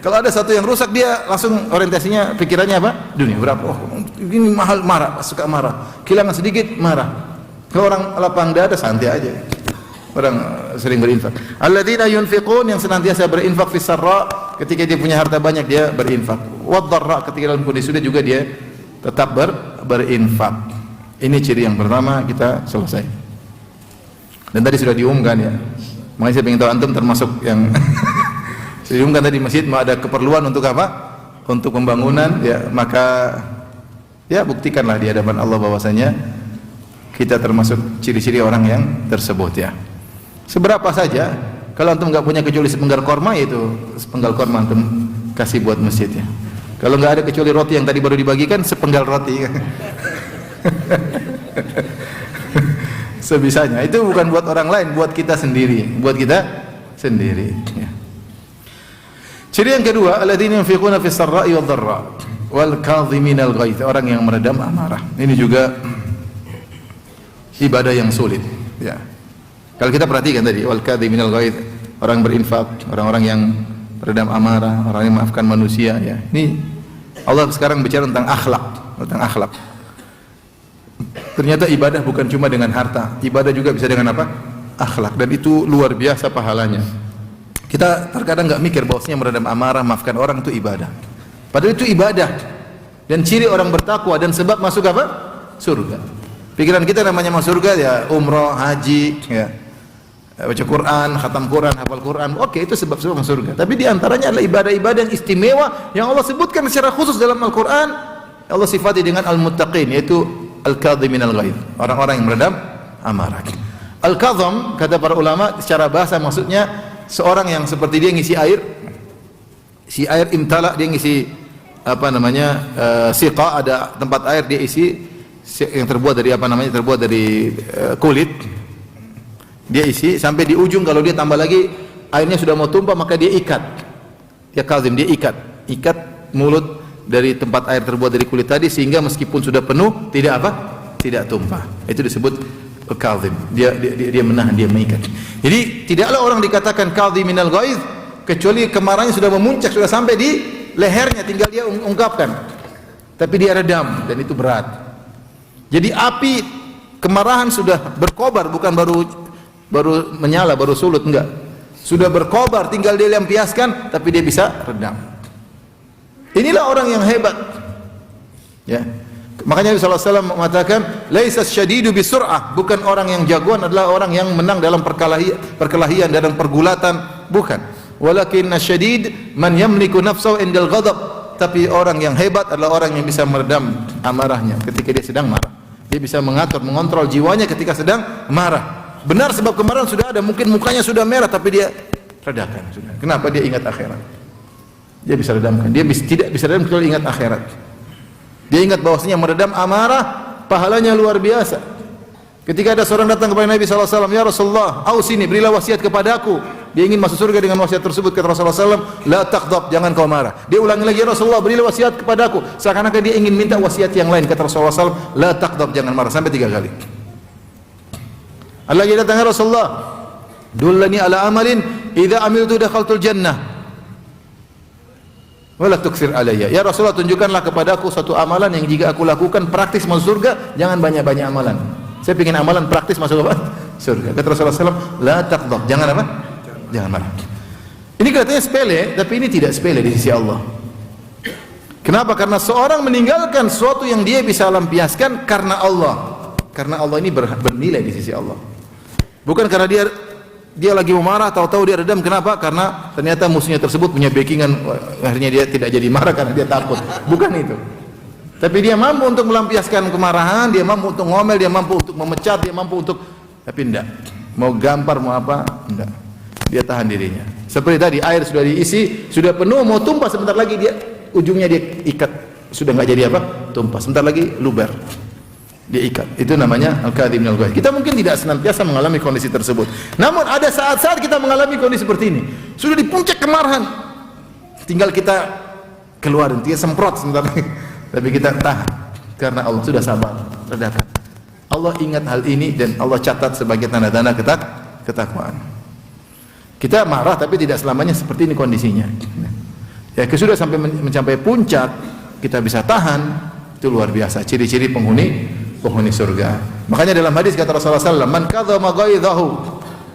Speaker 1: Kalau ada satu yang rusak dia langsung orientasinya, pikirannya apa? Dunia berapa? Oh, ini mahal, marah, suka marah. Kehilangan sedikit marah. Kalau orang lapang dada santai aja. Orang sering berinfak. Alladzina yunfiqun, yang senantiasa berinfak fi sarra, ketika dia punya harta banyak dia berinfak. Wad dharra, ketika dalam kondisi sudah juga dia tetap berinfak. Ini ciri yang pertama, kita selesai. Dan tadi sudah diumumkan ya. Makanya saya ingin tahu antum termasuk yang saya diumumkan tadi masjid mau ada keperluan untuk apa? Untuk pembangunan ya, maka ya buktikanlah di hadapan Allah bahwasanya kita termasuk ciri-ciri orang yang tersebut ya. Seberapa saja, kalau antum nggak punya kecuali sepenggal korma, yaitu sepenggal korma antum kasih buat masjid ya. Kalau nggak ada kecuali roti yang tadi baru dibagikan, sepenggal roti. Sebisanya. Itu bukan buat orang lain, buat kita sendiri, ya. Ciri yang kedua, alladzina yunfiquna fis sarra'i wad dharra wal kadhiminal ghaidz, orang yang meredam amarah. Ini juga ibadah yang sulit ya. Kalau kita perhatikan tadi, wal kadhiminal ghaidz, orang berinfak, orang-orang yang meredam amarah, orang yang memaafkan manusia ya. Ini Allah sekarang bicara tentang akhlak. Ternyata ibadah bukan cuma dengan harta, ibadah juga bisa dengan apa? Akhlak, dan itu luar biasa pahalanya. Kita terkadang nggak mikir bahwasanya meredam amarah, maafkan orang itu ibadah. Padahal itu ibadah dan ciri orang bertakwa dan sebab masuk apa? Surga. Pikiran kita namanya masuk surga ya umroh, haji, ya, baca Quran, khatam Quran, hafal Quran. Oke, itu sebab-sebab masuk surga. Tapi di antaranya adalah ibadah-ibadah yang istimewa yang Allah sebutkan secara khusus dalam Al-Quran. Allah sifati dengan al-muttaqin, yaitu al-kadhiminal ghaidz, orang-orang yang meredam amarah. Al-kadham, kata para ulama, secara bahasa maksudnya seorang yang seperti dia ngisi air, si air imtala, dia ngisi apa namanya, siqa, ada tempat air dia isi yang terbuat dari apa namanya, terbuat dari kulit, dia isi sampai di ujung. Kalau dia tambah lagi airnya sudah mau tumpah, maka dia ikat, ya kadhim, dia ikat mulut dari tempat air terbuat dari kulit tadi, sehingga meskipun sudah penuh tidak apa, tidak tumpah. Itu disebut kadhim. Dia menahan, dia mengikat. Jadi tidaklah orang dikatakan kadhiminal ghaidz kecuali kemarahannya sudah memuncak, sudah sampai di lehernya, tinggal dia ungkapkan, tapi dia redam, dan itu berat. Jadi api kemarahan sudah berkobar, bukan baru menyala, baru sulut, enggak, sudah berkobar, tinggal dia lampiaskan, tapi dia bisa redam. Inilah orang yang hebat ya. Makanya Nabi SAW mengatakan laisa syadidu bisur'ah, bukan orang yang jagoan adalah orang yang menang dalam perkelahian, dalam pergulatan, bukan. Walakin syadid man yamliku nafsahu indal ghadab, tapi orang yang hebat adalah orang yang bisa meredam amarahnya ketika dia sedang marah. Dia bisa mengatur, mengontrol jiwanya ketika sedang marah. Benar, sebab kemarahan sudah ada, mungkin mukanya sudah merah, tapi dia redakan sudah. Kenapa? Dia ingat akhirat. Dia bisa redamkan. Dia tidak bisa redam kecuali ingat akhirat. Dia ingat bahwasanya meredam amarah pahalanya luar biasa. Ketika ada seorang datang kepada Nabi SAW, ya Rasulullah, ausini, berilah wasiat kepadaku. Dia ingin masuk surga dengan wasiat tersebut. Kata Rasulullah SAW, la taghdab, jangan kau marah. Dia ulangi lagi, ya Rasulullah, berilah wasiat kepadaku. Seakan-akan dia ingin minta wasiat yang lain. Kata Rasulullah SAW, la taghdab, jangan marah, sampai 3 kali. Allah lagi datang, ya Rasulullah, dullani ala amalin idza amiltu dakhaltul jannah wala tukfir alayya. Ya Rasulullah, tunjukkanlah kepadaku satu amalan yang jika aku lakukan praktis masuk surga, jangan banyak-banyak amalan. Saya ingin amalan praktis masuk apa? Surga. Kata Rasulullah SAW, la taghdab, jangan apa? Jangan marah. Ini katanya sepele, tapi ini tidak sepele di sisi Allah. Kenapa? Karena seorang meninggalkan sesuatu yang dia bisa lampiaskan karena Allah. Karena Allah ini bernilai di sisi Allah. Bukan karena dia lagi memarah, tahu-tahu dia redam. Kenapa? Karena ternyata musuhnya tersebut punya backingan, akhirnya dia tidak jadi marah karena dia takut. Bukan itu. Tapi dia mampu untuk melampiaskan kemarahan, dia mampu untuk ngomel, dia mampu untuk memecat, dia mampu untuk, tapi enggak. Mau gampar, mau apa? Enggak. Dia tahan dirinya. Seperti tadi, air sudah diisi, sudah penuh, mau tumpah sebentar lagi dia ujungnya dia ikat, sudah enggak jadi apa? Tumpah. Sebentar lagi luber. Dia ikat. Itu namanya al-kadhibun al-ghaiz. Kita mungkin tidak senantiasa mengalami kondisi tersebut. Namun ada saat-saat kita mengalami kondisi seperti ini. Sudah di puncak kemarahan. Tinggal kita keluarin, dia semprot sebentar lagi. Tapi kita tahan karena Allah sudah sabar, redakan. Allah ingat hal ini dan Allah catat sebagai tanda-tanda ketakwaan. Kita marah tapi tidak selamanya seperti ini kondisinya. Ya, sudah sampai mencapai puncak, kita bisa tahan, itu luar biasa. Ciri-ciri penghuni surga. Makanya dalam hadis kata Rasulullah SAW, man kadzama ghaidhahu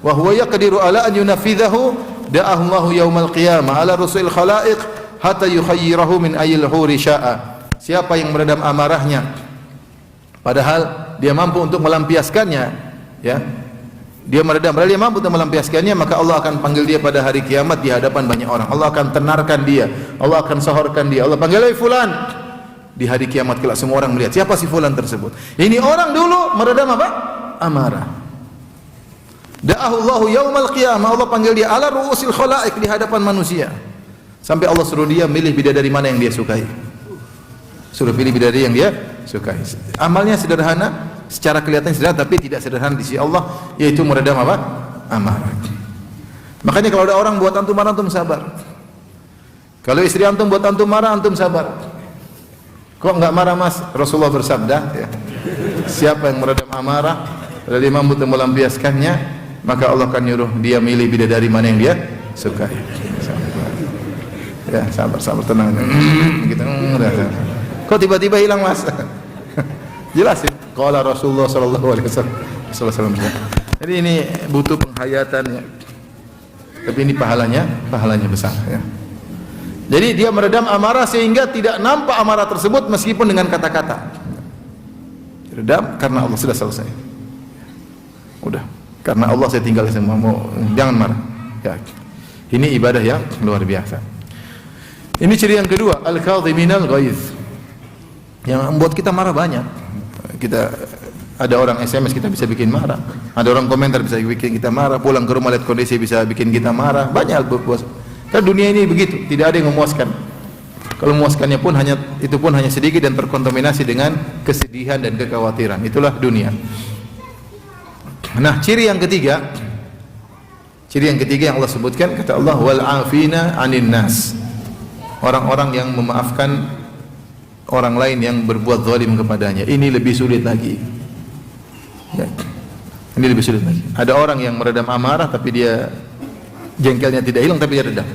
Speaker 1: wa huwa yaqdiru ala an yunafidhahu da'ahu Allahu yaumal qiyamah ala rusul khalaiq hatta yukhayyirahu min ayyil huri sya'a. Siapa yang meredam amarahnya padahal dia mampu untuk melampiaskannya, ya. Dia meredam, padahal dia mampu untuk melampiaskannya, maka Allah akan panggil dia pada hari kiamat di hadapan banyak orang. Allah akan tenarkan dia, Allah akan sohorkan dia. Allah panggil, "Hai fulan." Di hari kiamat kelak semua orang melihat siapa si fulan tersebut. Ini orang dulu meredam apa? Amarah. Da'ahu Allahu yaumal qiyamah, Allah panggil dia ala ru'usil khalaiq, di hadapan manusia. Sampai Allah suruh dia milih bidadari mana yang dia sukai. Suruh pilih bidadari yang dia sukai. Amalnya sederhana, secara kelihatan sederhana, tapi tidak sederhana di sisi Allah, yaitu meredam apa? Amarah. Makanya kalau ada orang buat antum marah, antum sabar. Kalau istri antum buat antum marah, antum sabar. Kok enggak marah mas? Rasulullah bersabda, ya, siapa yang meredam amarah dan dia mampu melampiaskannya, maka Allah akan nyuruh dia milih bidadari mana yang dia sukai. Ya, sabar, tenang. Gitu. Kok tiba-tiba hilang mas? Jelasin. Qala Rasulullah sallallahu alaihi wasallam. Jadi ini butuh penghayatan, ya. Tapi ini pahalanya besar, ya. Jadi dia meredam amarah sehingga tidak nampak amarah tersebut meskipun dengan kata-kata. Redam karena Allah sudah selesai. Udah. Karena Allah saya tinggal semua, jangan marah. Ya. Ini ibadah yang luar biasa. Ini ciri yang kedua, al-kadhiminal ghaiz. Yang membuat kita marah banyak. Kita ada orang SMS kita bisa bikin marah. Ada orang komentar bisa bikin kita marah. Pulang ke rumah lihat kondisi bisa bikin kita marah. Banyak berpuas. Karena dunia ini begitu, tidak ada yang memuaskan. Kalau memuaskannya pun hanya sedikit dan terkontaminasi dengan kesedihan dan kekhawatiran. Itulah dunia. Nah, ciri yang ketiga yang Allah sebutkan, kata Allah, wal afina 'anil nas. Orang-orang yang memaafkan orang lain yang berbuat zalim kepadanya. Ini lebih sulit lagi. Ya. Ini lebih sulit lagi. Ada orang yang meredam amarah tapi dia jengkelnya tidak hilang tapi dia redam.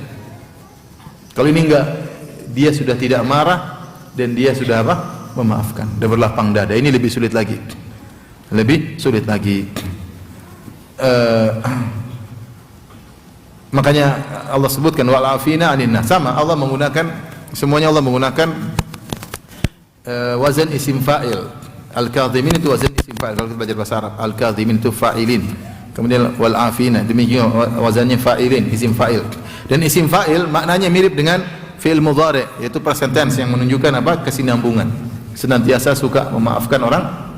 Speaker 1: Kalau ini enggak, dia sudah tidak marah dan dia sudah apa? Memaafkan. Dia berlapang dada. Ini lebih sulit lagi. Lebih sulit lagi. Makanya Allah sebutkan wal afina 'anil nas. Sama Allah menggunakan semuanya, Allah menggunakan wazan isim fa'il. Al-kadhimin itu wazan isim fa'il. Kalau kita belajar bahasa Arab, al-kadhimin itu fa'ilin. Kemudian wal afina, demikian wazannya fa'ilin, isim fa'il. Dan isim fa'il maknanya mirip dengan fi'il mudhari', yaitu present tense yang menunjukkan apa? Kesinambungan. Senantiasa suka memaafkan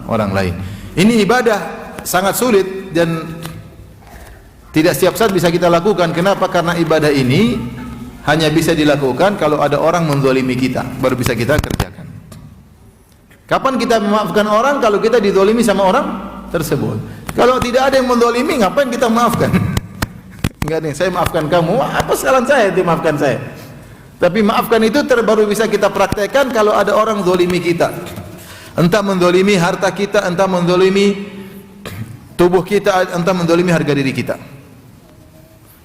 Speaker 1: orang lain. Ini ibadah sangat sulit dan tidak setiap saat bisa kita lakukan. Kenapa? Karena ibadah ini hanya bisa dilakukan kalau ada orang menzalimi kita, baru bisa kita kerjakan. Kapan kita memaafkan orang? Kalau kita dizalimi sama orang tersebut. Kalau tidak ada yang menzalimi, ngapain kita maafkan? Enggak nih, saya maafkan kamu. Apa kesalahan saya dimaafkan saya? Tapi maafkan itu baru bisa kita praktekkan kalau ada orang zalimi kita. Entah menzalimi harta kita, entah menzalimi tubuh kita, entah menzalimi harga diri kita.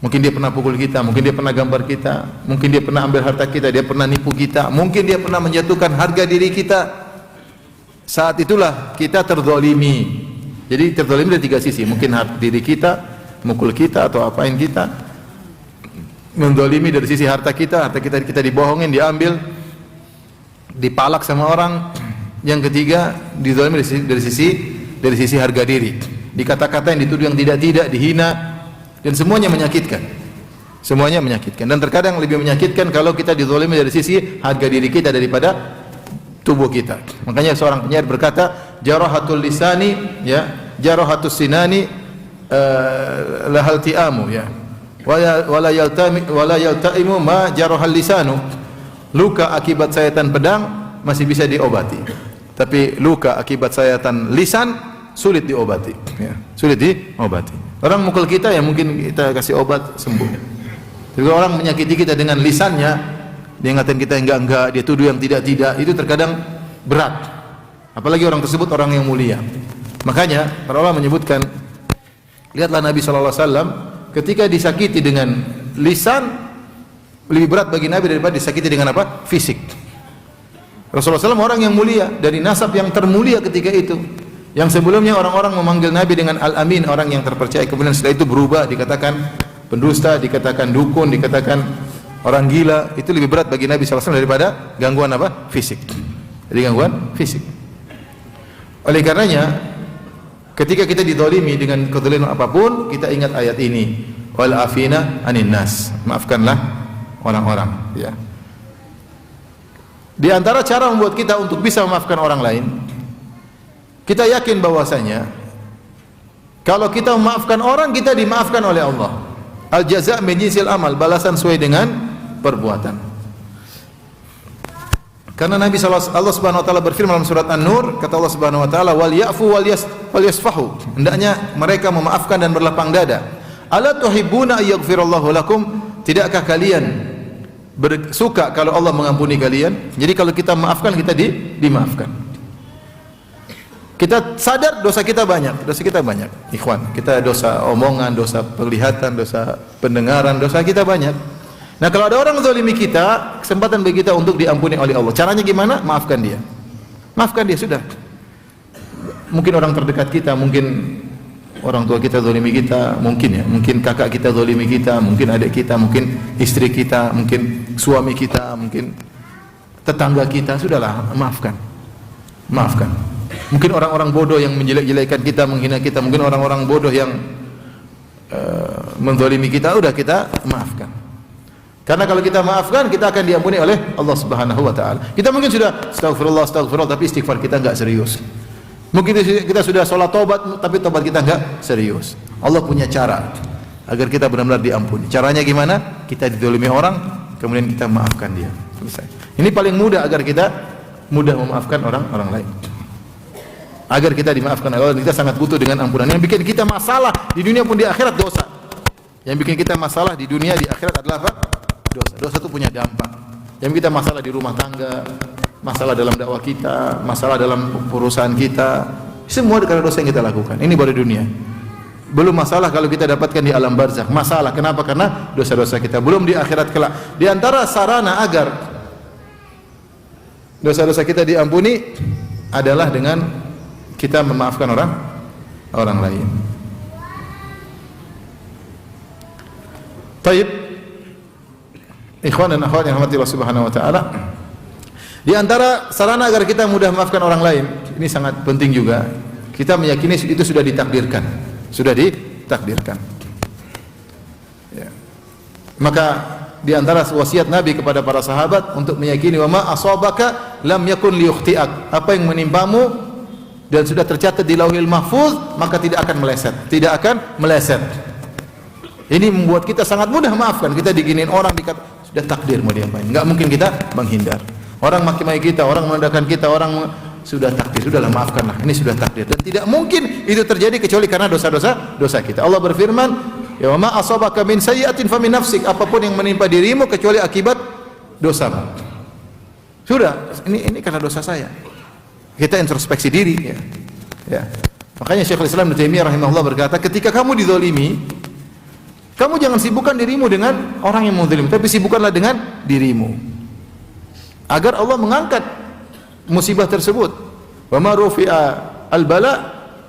Speaker 1: Mungkin dia pernah pukul kita, mungkin dia pernah gambar kita, mungkin dia pernah ambil harta kita, dia pernah nipu kita, mungkin dia pernah menjatuhkan harga diri kita. Saat itulah kita terzalimi. Jadi terzalimi dari tiga sisi, mungkin diri kita, mukul kita atau apain kita, menzalimi dari sisi harta kita kita dibohongin, diambil, dipalak sama orang. Yang ketiga, dizalimi dari sisi harga diri, dikata-katain, dituduh yang tidak-tidak, dihina, dan semuanya menyakitkan. Semuanya menyakitkan, dan terkadang lebih menyakitkan kalau kita dizalimi dari sisi harga diri kita daripada tubuh kita. Makanya seorang penyair berkata, jarahatul lisani, ya, jarahatus sinani, lahal ti'amu, ya, wala yaltaimu ma jarahal lisanu. Luka akibat sayatan pedang masih bisa diobati, tapi luka akibat sayatan lisan sulit diobati, ya, sulit diobati. Orang mukul kita, ya mungkin kita kasih obat sembuh. Juga orang menyakiti kita dengan lisannya, dia ngatain kita yang enggak, dia tuduh yang tidak-tidak, itu terkadang berat. Apalagi orang tersebut orang yang mulia. Makanya para ulama menyebutkan, lihatlah Nabi sallallahu alaihi wasallam ketika disakiti dengan lisan, lebih berat bagi Nabi daripada disakiti dengan apa? Fisik. Rasulullah SAW orang yang mulia, dari nasab yang termulia ketika itu. Yang sebelumnya orang-orang memanggil Nabi dengan Al-Amin, orang yang terpercaya. Kemudian setelah itu berubah, dikatakan pendusta, dikatakan dukun, dikatakan orang gila. Itu lebih berat bagi Nabi SAW daripada gangguan apa? Fisik. Jadi gangguan fisik. Oleh karenanya, ketika kita dizalimi dengan kezaliman apapun, kita ingat ayat ini, wal afina anin nas, maafkanlah orang-orang, ya. Di antara cara membuat kita untuk bisa memaafkan orang lain, kita yakin bahwasanya kalau kita memaafkan orang, kita dimaafkan oleh Allah. Al jaza' min jinsil amal, balasan sesuai dengan perbuatan. Karena Nabi Allah Subhanahu wa taala berfirman dalam surat An-Nur, kata Allah Subhanahu wa taala, wal ya'fu wal yasfahu. Hendaknya mereka memaafkan dan berlapang dada. Ala tuhibbuna ayaghfirallahu lakum? Tidakkah kalian suka kalau Allah mengampuni kalian? Jadi kalau kita memaafkan, kita dimaafkan. Kita sadar dosa kita banyak, ikhwan. Kita dosa omongan, dosa penglihatan, dosa pendengaran, dosa kita banyak. Nah, kalau ada orang zalimi kita, kesempatan bagi kita untuk diampuni oleh Allah. Caranya gimana? Maafkan dia. Maafkan dia, sudah. Mungkin orang terdekat kita, mungkin orang tua kita zalimi kita, mungkin kakak kita zalimi kita, mungkin adik kita, mungkin istri kita, mungkin suami kita, mungkin tetangga kita, sudahlah, maafkan. Mungkin orang-orang bodoh yang menjelek-jelekan kita, menghina kita, mungkin orang-orang bodoh yang menzalimi kita, udah kita maafkan. Karena kalau kita maafkan, kita akan diampuni oleh Allah Subhanahu wa taala. Kita mungkin sudah astagfirullah, tapi istighfar kita enggak serius. Mungkin kita sudah sholat tobat, tapi tobat kita enggak serius. Allah punya cara agar kita benar-benar diampuni. Caranya gimana? Kita dizalimi orang, kemudian kita maafkan dia. Selesai. Ini paling mudah agar kita mudah memaafkan orang lain. Agar kita dimaafkan oleh Allah, kita sangat butuh dengan ampunan. Yang bikin kita masalah di dunia pun di akhirat dosa. Yang bikin kita masalah di dunia di akhirat adalah apa? Dosa. Dosa itu punya dampak. Yang kita masalah di rumah tangga, masalah dalam dakwah kita, masalah dalam perusahaan kita, semua karena dosa yang kita lakukan. Ini baru dunia. Belum masalah kalau kita dapatkan di alam barzakh. Masalah kenapa? Karena dosa-dosa kita. Belum di akhirat kelak. Di antara sarana agar dosa-dosa kita diampuni adalah dengan kita memaafkan orang lain. Baik, ikhwan dan akhwat yang rahmati Allah Subhanahu wa taala, di antara sarana agar kita mudah memaafkan orang lain, ini sangat penting juga. Kita meyakini itu sudah ditakdirkan. Ya. Maka di antara wasiat Nabi kepada para sahabat untuk meyakini wa ma asabaka lam yakun liyukhti'ak. Apa yang menimpamu dan sudah tercatat di Lauhil Mahfuz, maka tidak akan meleset. Ini membuat kita sangat mudah maafkan. Kita diginiin orang, sudah takdir mau diapain, enggak mungkin kita menghindar. Orang maki-maki kita, orang merendahkan kita, orang sudah takdir, sudahlah maafkanlah. Ini sudah takdir dan tidak mungkin itu terjadi kecuali karena dosa kita. Allah berfirman, ya wa ma asabaka min sayyi'atin fa min nafsik. Apapun yang menimpa dirimu kecuali akibat dosamu. Sudah, ini karena dosa saya. Kita introspeksi diri, ya. Makanya Syekhul Islam Ibnu Taimiyah rahimahullah berkata, ketika kamu dizalimi, kamu jangan sibukkan dirimu dengan orang yang menzalimi, tapi sibukkanlah dengan dirimu. Agar Allah mengangkat musibah tersebut. Wa ma rufi'a al-bala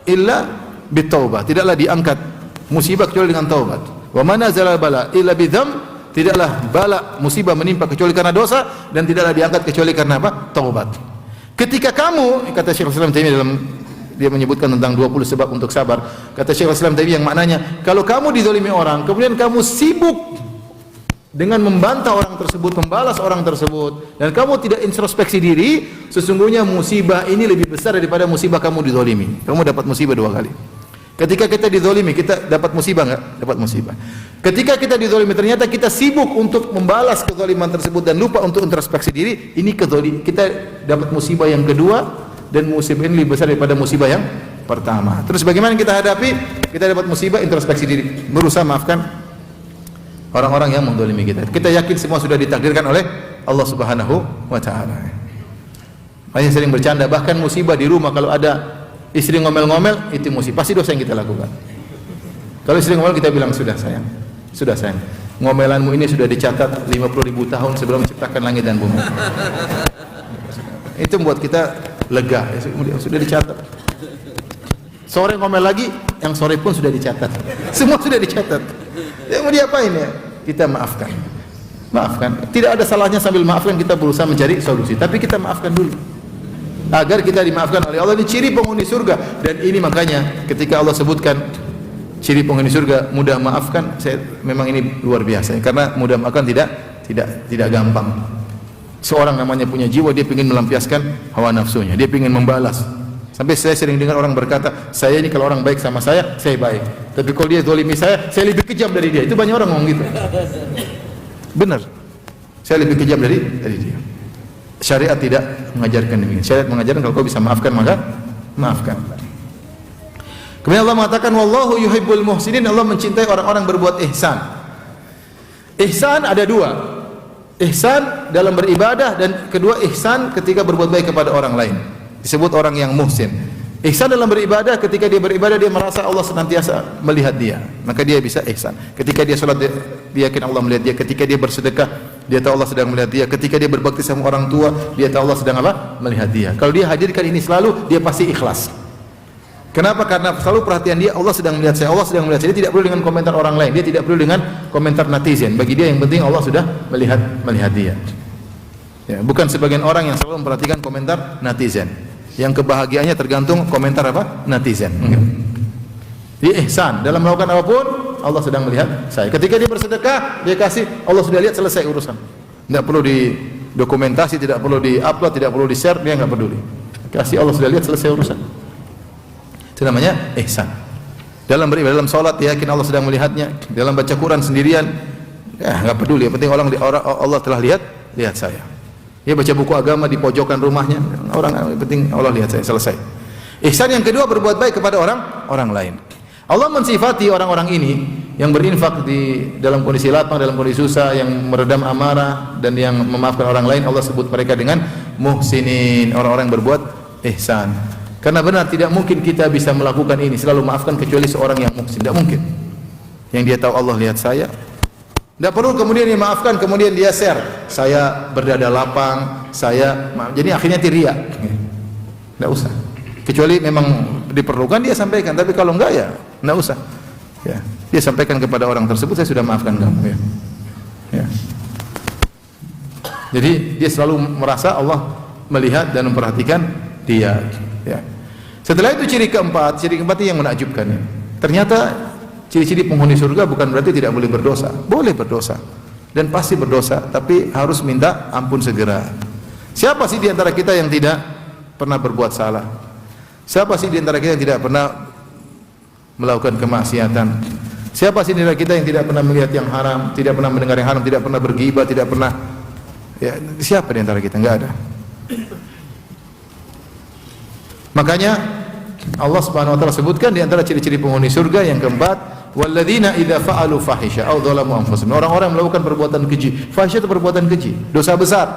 Speaker 1: illa bitaubah. Tidaklah diangkat musibah kecuali dengan taubat. Wa ma nazala bala illa bidzam, tidaklah bala musibah menimpa kecuali karena dosa, dan tidaklah diangkat kecuali karena apa? Taubat. Ketika kamu, kata Syekhul Islam Taimiyah dalam dia menyebutkan tentang 20 sebab untuk sabar. Kata Syekhul Islam Taimiyah yang maknanya, kalau kamu dizalimi orang, kemudian kamu sibuk dengan membantah orang tersebut, membalas orang tersebut, dan kamu tidak introspeksi diri, sesungguhnya musibah ini lebih besar daripada musibah kamu dizalimi. Kamu dapat musibah 2 kali. Ketika kita dizalimi, kita dapat musibah enggak? Dapat musibah. Ketika kita dizalimi, ternyata kita sibuk untuk membalas kezaliman tersebut dan lupa untuk introspeksi diri, ini kita dapat musibah yang kedua, dan musibah ini lebih besar daripada musibah yang pertama. Terus bagaimana kita hadapi? Kita dapat musibah, introspeksi diri, berusaha maafkan orang-orang yang menzalimi kita. Kita yakin semua sudah ditakdirkan oleh Allah Subhanahu wa taala. Banyak sering bercanda, bahkan musibah di rumah kalau ada istri ngomel-ngomel, itu musibah, pasti dosa yang kita lakukan. Kalau istri ngomel, kita bilang, sudah sayang, ngomelanmu ini sudah dicatat 50.000 tahun sebelum menciptakan langit dan bumi. Itu membuat kita lega, sudah dicatat. Sore ngomel lagi, yang sore pun sudah dicatat. Semua sudah dicatat. Yang mau diapain ya? Kita maafkan. Tidak ada salahnya sambil maafkan kita berusaha mencari solusi. Tapi kita maafkan dulu, agar kita dimaafkan oleh Allah. Ini ciri penghuni surga. Dan ini makanya ketika Allah sebutkan ciri penghuni surga mudah maafkan, memang ini luar biasa. Karena mudah maafkan tidak gampang. Seorang namanya punya jiwa, dia ingin melampiaskan hawa nafsunya, dia ingin membalas. Sampai saya sering dengar orang berkata, saya ini kalau orang baik sama saya baik. Tapi kalau dia zalimi saya lebih kejam dari dia. Itu banyak orang ngomong gitu. Benar. Saya lebih kejam dari dia. Syariat tidak mengajarkan demikian. Syariat mengajarkan kalau kau bisa maafkan, maka maafkan. Kemudian Allah mengatakan, wallahu yuhibbul muhsinin. Allah mencintai orang-orang berbuat ihsan. Ihsan ada 2. Ihsan dalam beribadah, dan kedua ihsan ketika berbuat baik kepada orang lain. Disebut orang yang muhsin. Ihsan dalam beribadah, ketika dia beribadah dia merasa Allah senantiasa melihat dia, maka dia bisa ihsan. Ketika dia salat, dia yakin Allah melihat dia. Ketika dia bersedekah, dia tahu Allah sedang melihat dia. Ketika dia berbakti sama orang tua, dia tahu Allah sedang apa? Melihat dia. Kalau dia hadirkan ini selalu, dia pasti ikhlas. Kenapa? Karena selalu perhatian dia, Allah sedang melihat saya, Allah sedang melihat saya. Dia tidak perlu dengan komentar orang lain, dia tidak perlu dengan komentar netizen. Bagi dia yang penting Allah sudah melihat dia. Ya, bukan sebagian orang yang selalu memperhatikan komentar netizen. Yang kebahagiaannya tergantung komentar apa? Netizen. Dia ihsan dalam melakukan apapun, Allah sedang melihat saya. Ketika dia bersedekah, dia kasih, Allah sudah lihat, selesai urusan. Tidak perlu didokumentasi, tidak perlu di-upload, tidak perlu di-share, dia enggak peduli. Kasih, Allah sudah lihat, selesai urusan. Itu namanya ihsan. Dalam beribadah, dalam salat, dia yakin Allah sedang melihatnya. Dalam baca Quran sendirian, enggak peduli, yang penting Allah telah lihat saya. Dia baca buku agama di pojokan rumahnya, orang penting Allah lihat saya, selesai. Ihsan yang kedua, berbuat baik kepada orang lain. Allah mensifati orang-orang ini yang berinfak dalam kondisi lapang, dalam kondisi susah, yang meredam amarah dan yang memaafkan orang lain. Allah sebut mereka dengan muhsinin, orang-orang yang berbuat ihsan. Karena benar tidak mungkin kita bisa melakukan ini, selalu maafkan, kecuali seorang yang muhsin. Tidak mungkin. Yang dia tahu Allah lihat saya. Tidak perlu kemudian dia maafkan, kemudian dia share, saya berdada lapang, jadi akhirnya ria. Tidak usah. Kecuali memang diperlukan, dia sampaikan. Tapi kalau enggak, ya tidak usah. Ya, dia sampaikan kepada orang tersebut, saya sudah maafkan kamu. Ya. Jadi dia selalu merasa Allah melihat dan memperhatikan dia. Ya. Setelah itu ciri keempat yang menakjubkan. Ternyata ciri-ciri penghuni surga bukan berarti tidak boleh berdosa. Boleh berdosa. Dan pasti berdosa, tapi harus minta ampun segera. Siapa sih di antara kita yang tidak pernah berbuat salah? Siapa sih di antara kita yang tidak pernah melakukan kemaksiatan? Siapa sih di antara kita yang tidak pernah melihat yang haram, tidak pernah mendengar yang haram, tidak pernah berghibah, tidak pernah, ya, siapa di antara kita? Enggak ada. Makanya Allah Subhanahu wa taala sebutkan di antara ciri-ciri penghuni surga yang keempat, walladzina idza fa'alu fahisha aw dzalamu anfusahum. Orang-orang melakukan perbuatan keji. Fahisha itu perbuatan keji, dosa besar.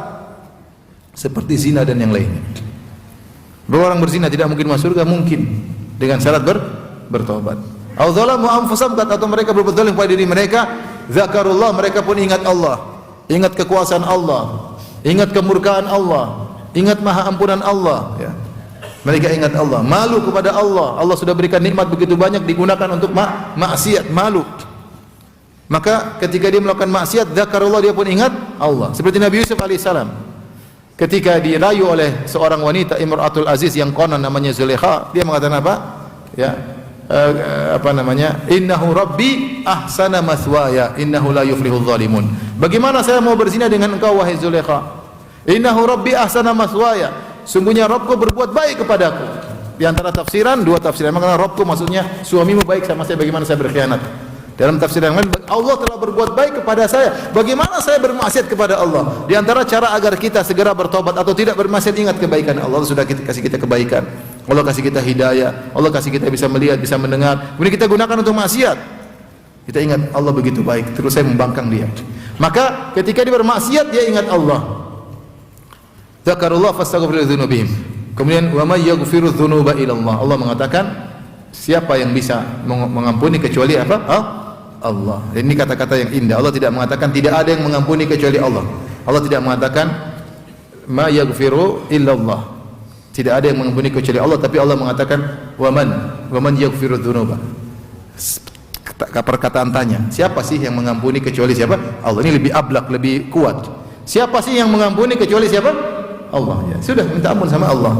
Speaker 1: Seperti zina dan yang lainnya. Bahwa orang berzina tidak mungkin masuk surga, mungkin dengan syarat bertobat. Aw dzalamu anfusahum, atau mereka berbuat zalim pada diri mereka, zakarullah, mereka pun ingat Allah, ingat kekuasaan Allah, ingat kemurkaan Allah, ingat maha ampunan Allah, ya. Mereka ingat Allah, malu kepada Allah. Allah sudah berikan nikmat begitu banyak, digunakan untuk maksiat, malu. Maka ketika dia melakukan maksiat, dzakarullah, dia pun ingat Allah. Seperti Nabi Yusuf alaihissalam, ketika dirayu oleh seorang wanita Imratul Aziz yang konon namanya Zulaikha, dia mengatakan apa? Ya, Innahu Rabbi ahsana mathwaya, innahu la yuflihul zalimun. Bagaimana saya mau berzina dengan engkau wahai Zulaikha? Innahu Rabbi ahsana mathwaya, sungguhnya Rabbku berbuat baik kepadaku. Di antara tafsiran, dua tafsiran. Makna Rabbku maksudnya suamimu baik sama saya, bagaimana saya berkhianat. Dalam tafsir yang lain, Allah telah berbuat baik kepada saya, bagaimana saya bermaksiat kepada Allah. Di antara cara agar kita segera bertobat atau tidak bermaksiat, ingat kebaikan Allah. Allah sudah kasih kita kebaikan, Allah kasih kita hidayah, Allah kasih kita bisa melihat, bisa mendengar, kemudian kita gunakan untuk maksiat. Kita ingat Allah begitu baik, terus saya membangkang dia. Maka ketika dia bermaksiat, dia ingat Allah. Dzakarullah fastaghfiru dzunubihim. Kemudian wa may yaghfiru dzunuba illa Allah. Allah mengatakan, siapa yang bisa mengampuni kecuali apa? Allah. Dan ini kata-kata yang indah. Allah tidak mengatakan tidak ada yang mengampuni kecuali Allah. Allah tidak mengatakan ma yaghfiru illa Allah. Tidak ada yang mengampuni kecuali Allah, tapi Allah mengatakan wa man yaghfiru dzunuba. Perkataan tanya, siapa sih yang mengampuni kecuali siapa? Allah. Ini lebih ablak, lebih kuat. Siapa sih yang mengampuni kecuali siapa? Allah. Ya, sudah minta ampun sama Allah.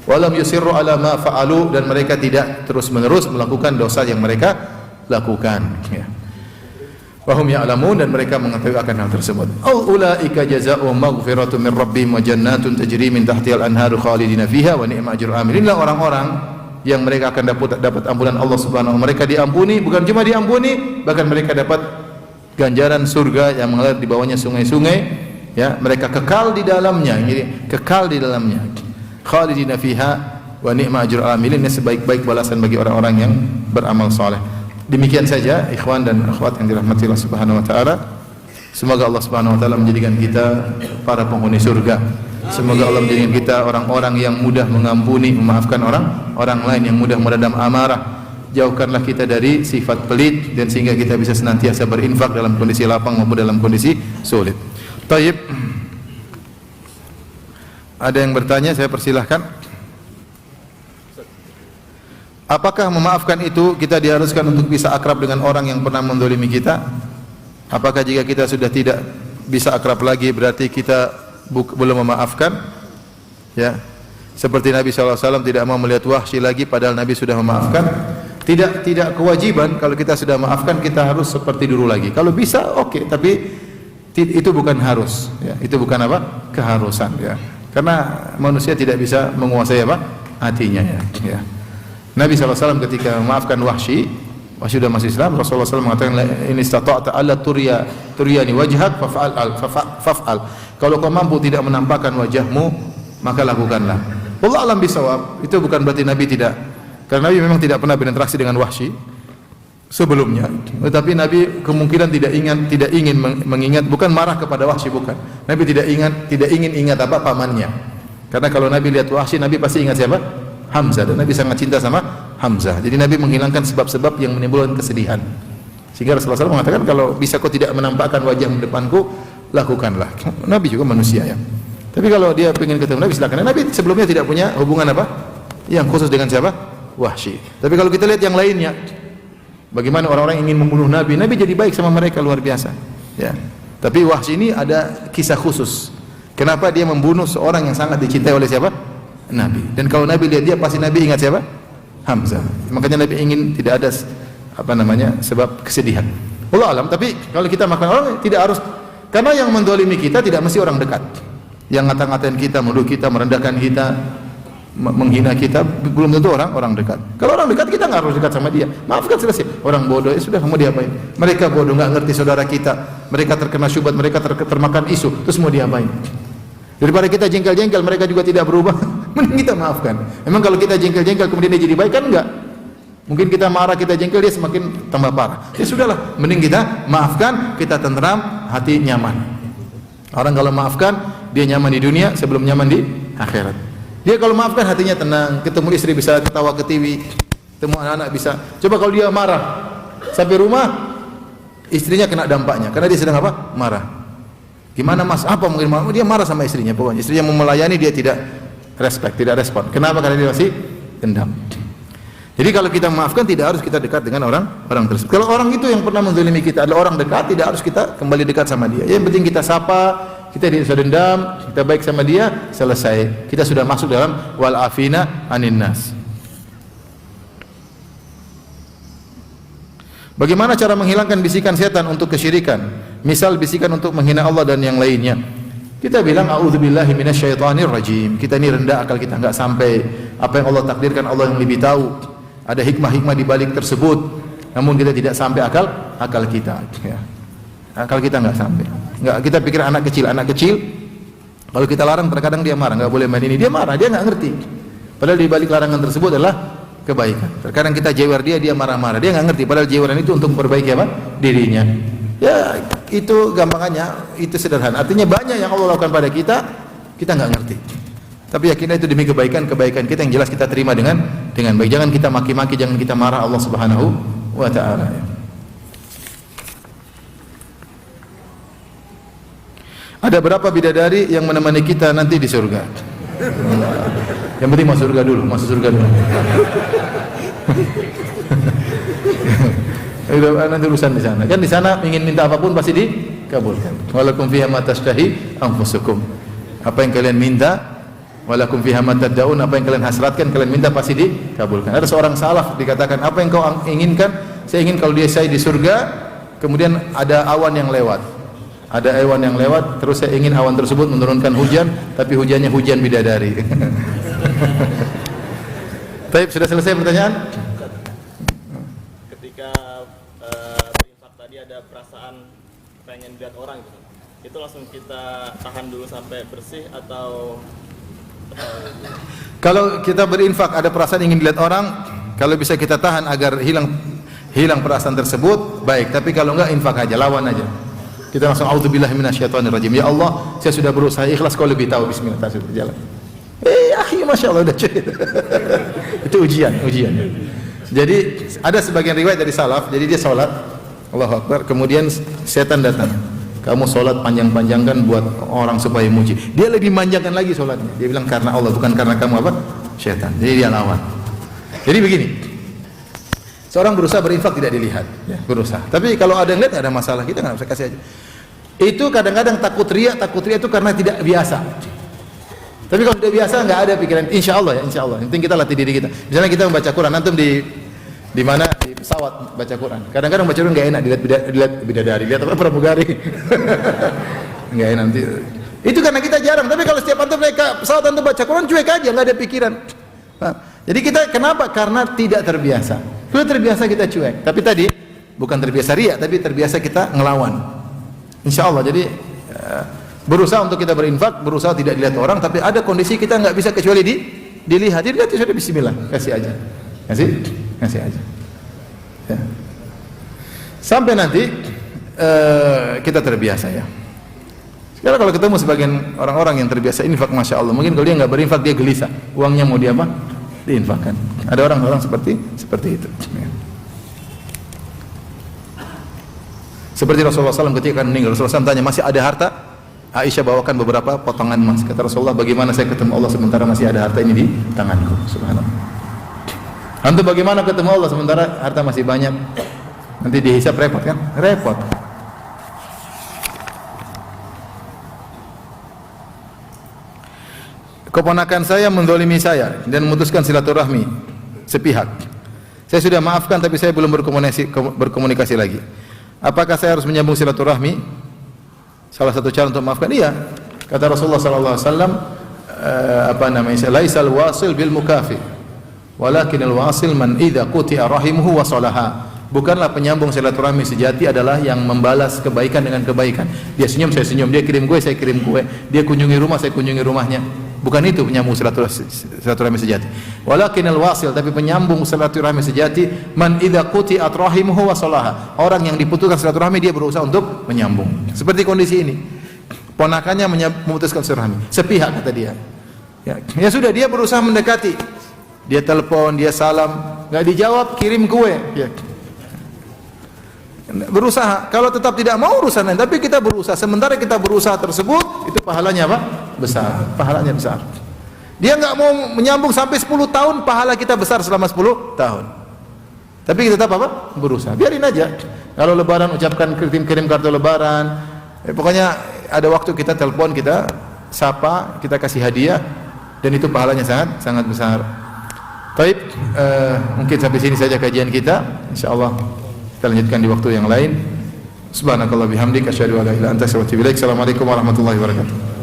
Speaker 1: Walam yusirru ala ma fa'alu, dan mereka tidak terus-menerus melakukan dosa yang mereka lakukan. Ya. Wahum ya'lamun, dan mereka mengetahui akan hal tersebut. Ulaika jazaa'uhum maghfiratun min rabbihim wa jannatun tajri min tahtihal anharu khalidina fiha wa ni'ma ajrul amilin. Inilah orang-orang yang mereka akan dapat ampunan Allah Subhanahu wa taala. Mereka diampuni, bukan cuma diampuni, bahkan mereka dapat ganjaran surga yang mengalir di bawahnya sungai-sungai. Ya, mereka kekal di dalamnya. Jadi kekal di dalamnya. Khalidina fiha wa ni'ma ajrul amilin. Ini sebaik-baik balasan bagi orang-orang yang beramal saleh. Demikian saja ikhwan dan akhwat yang dirahmati Allah Subhanahu wa taala. Semoga Allah Subhanahu wa taala menjadikan kita para penghuni surga. Semoga Allah menjadikan kita orang-orang yang mudah mengampuni, memaafkan orang lain, yang mudah meredam amarah. Jauhkanlah kita dari sifat pelit, dan sehingga kita bisa senantiasa berinfak dalam kondisi lapang maupun dalam kondisi sulit. Taib. Ada yang bertanya, saya persilahkan. Apakah memaafkan itu kita diharuskan untuk bisa akrab dengan orang yang pernah mendolimi kita? Apakah jika kita sudah tidak bisa akrab lagi berarti kita belum memaafkan? Ya, seperti Nabi SAW tidak mau melihat Wahsy lagi padahal Nabi sudah memaafkan. Tidak kewajiban kalau kita sudah maafkan kita harus seperti dulu lagi. Kalau bisa oke, tapi itu bukan harus. Ya, itu bukan apa? Keharusan. Ya, karena manusia tidak bisa menguasai apa? Hatinya. Ya. Nabi SAW ketika memaafkan Wahsy sudah masih Islam, Rasulullah SAW mengatakan, in istata'ta alla turyani wajhak faf'al. Kalau kau mampu tidak menampakkan wajahmu, maka lakukanlah. Wallahu a'lam bishawab. Itu bukan berarti Nabi tidak, karena Nabi memang tidak pernah berinteraksi dengan Wahsy sebelumnya. Tetapi Nabi kemungkinan tidak ingin mengingat, bukan marah kepada Wahsy, bukan. Nabi tidak ingin ingat apa pamannya. Karena kalau Nabi lihat Wahsy, Nabi pasti ingat siapa? Hamzah, dan Nabi sangat cinta sama Hamzah. Jadi Nabi menghilangkan sebab-sebab yang menimbulkan kesedihan. Sehingga Rasulullah SAW mengatakan, kalau bisa kau tidak menampakkan wajahmu depanku, lakukanlah. Nabi juga manusia ya. Tapi kalau dia ingin ketemu Nabi, silakan. Nabi sebelumnya tidak punya hubungan apa? Yang khusus dengan siapa? Wahsy. Tapi kalau kita lihat yang lainnya, bagaimana orang-orang ingin membunuh Nabi, Nabi jadi baik sama mereka luar biasa. Ya. Tapi Wahsy ini ada kisah khusus. Kenapa dia membunuh seorang yang sangat dicintai oleh siapa? Nabi. Dan kalau Nabi lihat dia, pasti Nabi ingat siapa? Hamzah. Makanya Nabi ingin tidak ada sebab kesedihan. Allah alam. Tapi kalau kita makan orang, tidak harus, karena yang mendolimi kita tidak mesti orang dekat. Yang ngata-ngatain kita, menuduh kita, merendahkan kita, menghina kita, belum tentu orang dekat. Kalau orang dekat, kita nggak harus dekat sama dia. Maafkan, selesai. Orang bodoh, sudah, mau diapain? Mereka bodoh, nggak ngerti saudara kita. Mereka terkena syubhat, mereka termakan isu. Terus mau diapain? Daripada kita jengkel-jengkel, mereka juga tidak berubah, mending kita maafkan. Memang kalau kita jengkel-jengkel kemudian dia jadi baik, kan enggak. Mungkin kita marah, kita jengkel, dia semakin tambah parah. Ya sudahlah, mending kita maafkan, kita tenteram, hati nyaman. Orang kalau maafkan, dia nyaman di dunia sebelum nyaman di akhirat. Dia kalau maafkan, hatinya tenang, ketemu istri bisa ketawa ke TV, ketemu anak-anak bisa. Coba kalau dia marah, sampai rumah, istrinya kena dampaknya, karena dia sedang apa? Marah. Gimana mas? Apa mungkin dia marah sama istrinya, pokoknya istrinya mau melayani, dia tidak respect, tidak respon. Kenapa? Karena dia masih dendam. Jadi kalau kita memaafkan, tidak harus kita dekat dengan orang tersebut. Kalau orang itu yang pernah menzalimi kita adalah orang dekat, tidak harus kita kembali dekat sama dia. Yang penting kita sapa, kita tidak usah dendam, kita baik sama dia, selesai. Kita sudah masuk dalam wal afina anin nas. Bagaimana cara menghilangkan bisikan setan untuk kesyirikan? Misal bisikan untuk menghina Allah dan yang lainnya. Kita bilang a'udzubillahi minasyaitonir rajim. Kita ini rendah akal kita, enggak sampai apa yang Allah takdirkan, Allah yang lebih tahu. Ada hikmah-hikmah di balik tersebut. Namun kita tidak sampai akal kita, ya. Akal kita enggak sampai. Enggak, kita pikir anak kecil kalau kita larang terkadang dia marah, enggak boleh main ini, dia marah, dia enggak ngerti. Padahal di balik larangan tersebut adalah kebaikan. Terkadang kita jewer dia marah-marah, dia enggak ngerti padahal jeweran itu untuk memperbaiki apa? Dirinya. Ya, itu gampangannya, itu sederhana. Artinya banyak yang Allah lakukan pada kita enggak ngerti. Tapi yakinlah itu demi kebaikan kita yang jelas kita terima dengan baik. Jangan kita maki-maki, jangan kita marah Allah Subhanahu wa taala. Ada berapa bidadari yang menemani kita nanti di surga? Yang penting masuk surga dulu. Nanti urusan di sana. Kan di sana ingin minta apapun pasti dikabulkan. Walakum fiha ma tashtahi anfusukum. Apa yang kalian minta, walakum fiha ma tad'un, apa yang kalian hasratkan, kalian minta pasti dikabulkan. Ada seorang salaf dikatakan, apa yang kau inginkan? Saya ingin kalau saya di surga, kemudian ada awan yang lewat. Ada awan yang lewat, terus saya ingin awan tersebut menurunkan hujan, tapi hujannya hujan bidadari. Baik, sudah selesai pertanyaan?
Speaker 2: Ketika berinfak tadi ada perasaan pengen lihat orang gitu, itu langsung kita tahan dulu sampai bersih atau
Speaker 1: kalau kita berinfak ada perasaan ingin dilihat orang, kalau bisa kita tahan agar hilang perasaan tersebut, baik. Tapi kalau enggak, infak aja, lawan aja. Kita langsung a'udzubillahi minasyaitonirrajim. Ya Allah, saya sudah berusaha ikhlas, kau lebih tahu. Bismillah, tasbih berjalan. Akhi, masya Allah, udah cuy. Itu ujian. Jadi ada sebagian riwayat dari salaf, jadi dia sholat, Allahu Akbar, kemudian setan datang. Kamu sholat panjang-panjangkan buat orang supaya muji. Dia lebih manjangkan lagi sholatnya. Dia bilang karena Allah, bukan karena kamu apa? Setan. Jadi dia lawan. Jadi begini, seorang berusaha berinfak tidak dilihat, ya, berusaha. Tapi kalau ada yang lihat nggak ada masalah, kita nggak usah kasih aja. Itu kadang-kadang takut riya itu karena tidak biasa. Tapi kalau sudah biasa nggak ada pikiran, insya Allah. Yang penting kita latih diri kita. Misalnya kita membaca Quran, antum di mana di pesawat baca Quran. Kadang-kadang baca Quran nggak enak, dilihat bidadari, lihat apa pramugari. Nggak enak nanti. Itu karena kita jarang. Tapi kalau setiap antum naik pesawat antum baca Quran, cuek aja, nggak ada pikiran. Nah, jadi kita kenapa? Karena tidak terbiasa. Sudah terbiasa kita cuek. Tapi tadi bukan terbiasa riya, tapi terbiasa kita ngelawan. Insya Allah. Jadi berusaha untuk kita berinfak, berusaha tidak dilihat orang. Tapi ada kondisi kita nggak bisa kecuali dilihat. Dilihat itu sudah Bismillah, kasih aja. Kasih aja. Ya. Sampai nanti kita terbiasa ya. Sekarang kalau ketemu sebagian orang-orang yang terbiasa infak, masya Allah, mungkin kalau dia nggak berinfak dia gelisah. Uangnya mau dia apa? Diinfakkan. Ada orang-orang seperti itu. Ya. Seperti Rasulullah SAW ketika meninggal, Rasulullah SAW tanya, masih ada harta? Aisyah bawakan beberapa potongan emas. Kata Rasulullah, bagaimana saya ketemu Allah sementara masih ada harta ini di tanganku? Subhanallah. Antum bagaimana ketemu Allah sementara harta masih banyak? Nanti dihisab repot kan? Repot. Keponakan saya mendolimi saya dan memutuskan silaturahmi sepihak. Saya sudah maafkan tapi saya belum berkomunikasi lagi. Apakah saya harus menyambung silaturahmi? Salah satu cara untuk memaafkan, iya. Kata Rasulullah sallallahu alaihi wasallam, laisal wasil bil mukafi, walakinal wasil man idza quti'a rahimuhu wa salaha. Bukanlah penyambung silaturahmi sejati adalah yang membalas kebaikan dengan kebaikan. Dia senyum, saya senyum, dia kirim kue, saya kirim kue, dia kunjungi rumah, saya kunjungi rumahnya. Bukan itu penyambung silaturahmi sejati. Walakinal wasil, tapi penyambung silaturahmi sejati, man idza quti'at rahimuhu wa salaha. Orang yang diputuskan silaturahmi dia berusaha untuk menyambung. Seperti kondisi ini. Ponakannya memutuskan silaturahmi sepihak, kata dia. Ya sudah, dia berusaha mendekati. Dia telepon, dia salam, enggak dijawab, kirim kue. Ya. Berusaha. Kalau tetap tidak mau urusan lain, tapi kita berusaha. Sementara kita berusaha tersebut, itu pahalanya apa? Besar. Pahalanya besar. Dia nggak mau menyambung sampai 10 tahun, pahala kita besar selama 10 tahun. Tapi kita tetap apa? Berusaha. Biarin aja. Kalau lebaran ucapkan kirim kartu lebaran. Pokoknya ada waktu kita telepon, kita sapa, kita kasih hadiah, dan itu pahalanya sangat besar. Baik, mungkin sampai sini saja kajian kita. Insyaallah kita lanjutkan di waktu yang lain. Subhanakallah bihamdika asyhadu an la ilaha illa anta astaghfiruka wa atubu ilaik. Assalamualaikum warahmatullahi wabarakatuh.